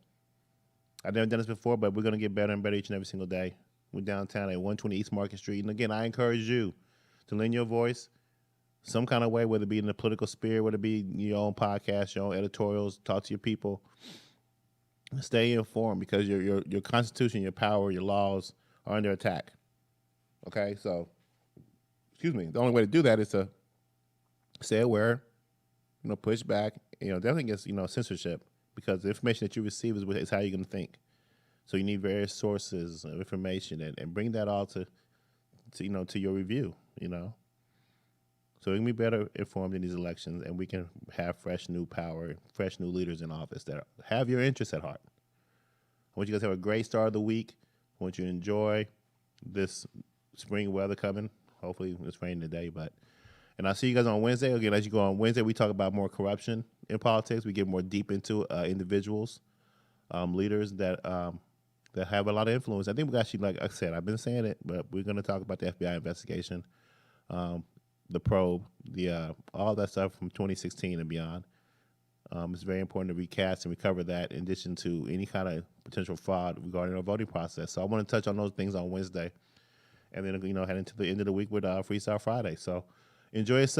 I've never done this before, but we're going to get better and better each and every single day. We're downtown at 120 East Market Street. And again, I encourage you to lend your voice some kind of way, whether it be in the political sphere, whether it be your own podcast, your own editorials, talk to your people. Stay informed, because your constitution, your power, your laws are under attack. Okay, so the only way to do that is to stay aware, push back, definitely against censorship, because the information that you receive is how you're going to think. So you need various sources of information and bring that all to your review. So we can be better informed in these elections, and we can have fresh new power, fresh new leaders in office that have your interests at heart. I want you guys to have a great start of the week. I want you to enjoy this spring weather coming. Hopefully it's raining today, and I'll see you guys on Wednesday. Again, as you go on Wednesday, we talk about more corruption in politics. We get more deep into individuals, leaders that have a lot of influence. I think we actually, like I said, I've been saying it, but we're going to talk about the FBI investigation, the probe, all that stuff from 2016 and beyond. It's very important to recast and recover that, in addition to any kind of potential fraud regarding our voting process. So I want to touch on those things on Wednesday, and then head into the end of the week with Freestyle Friday. So enjoy yourself.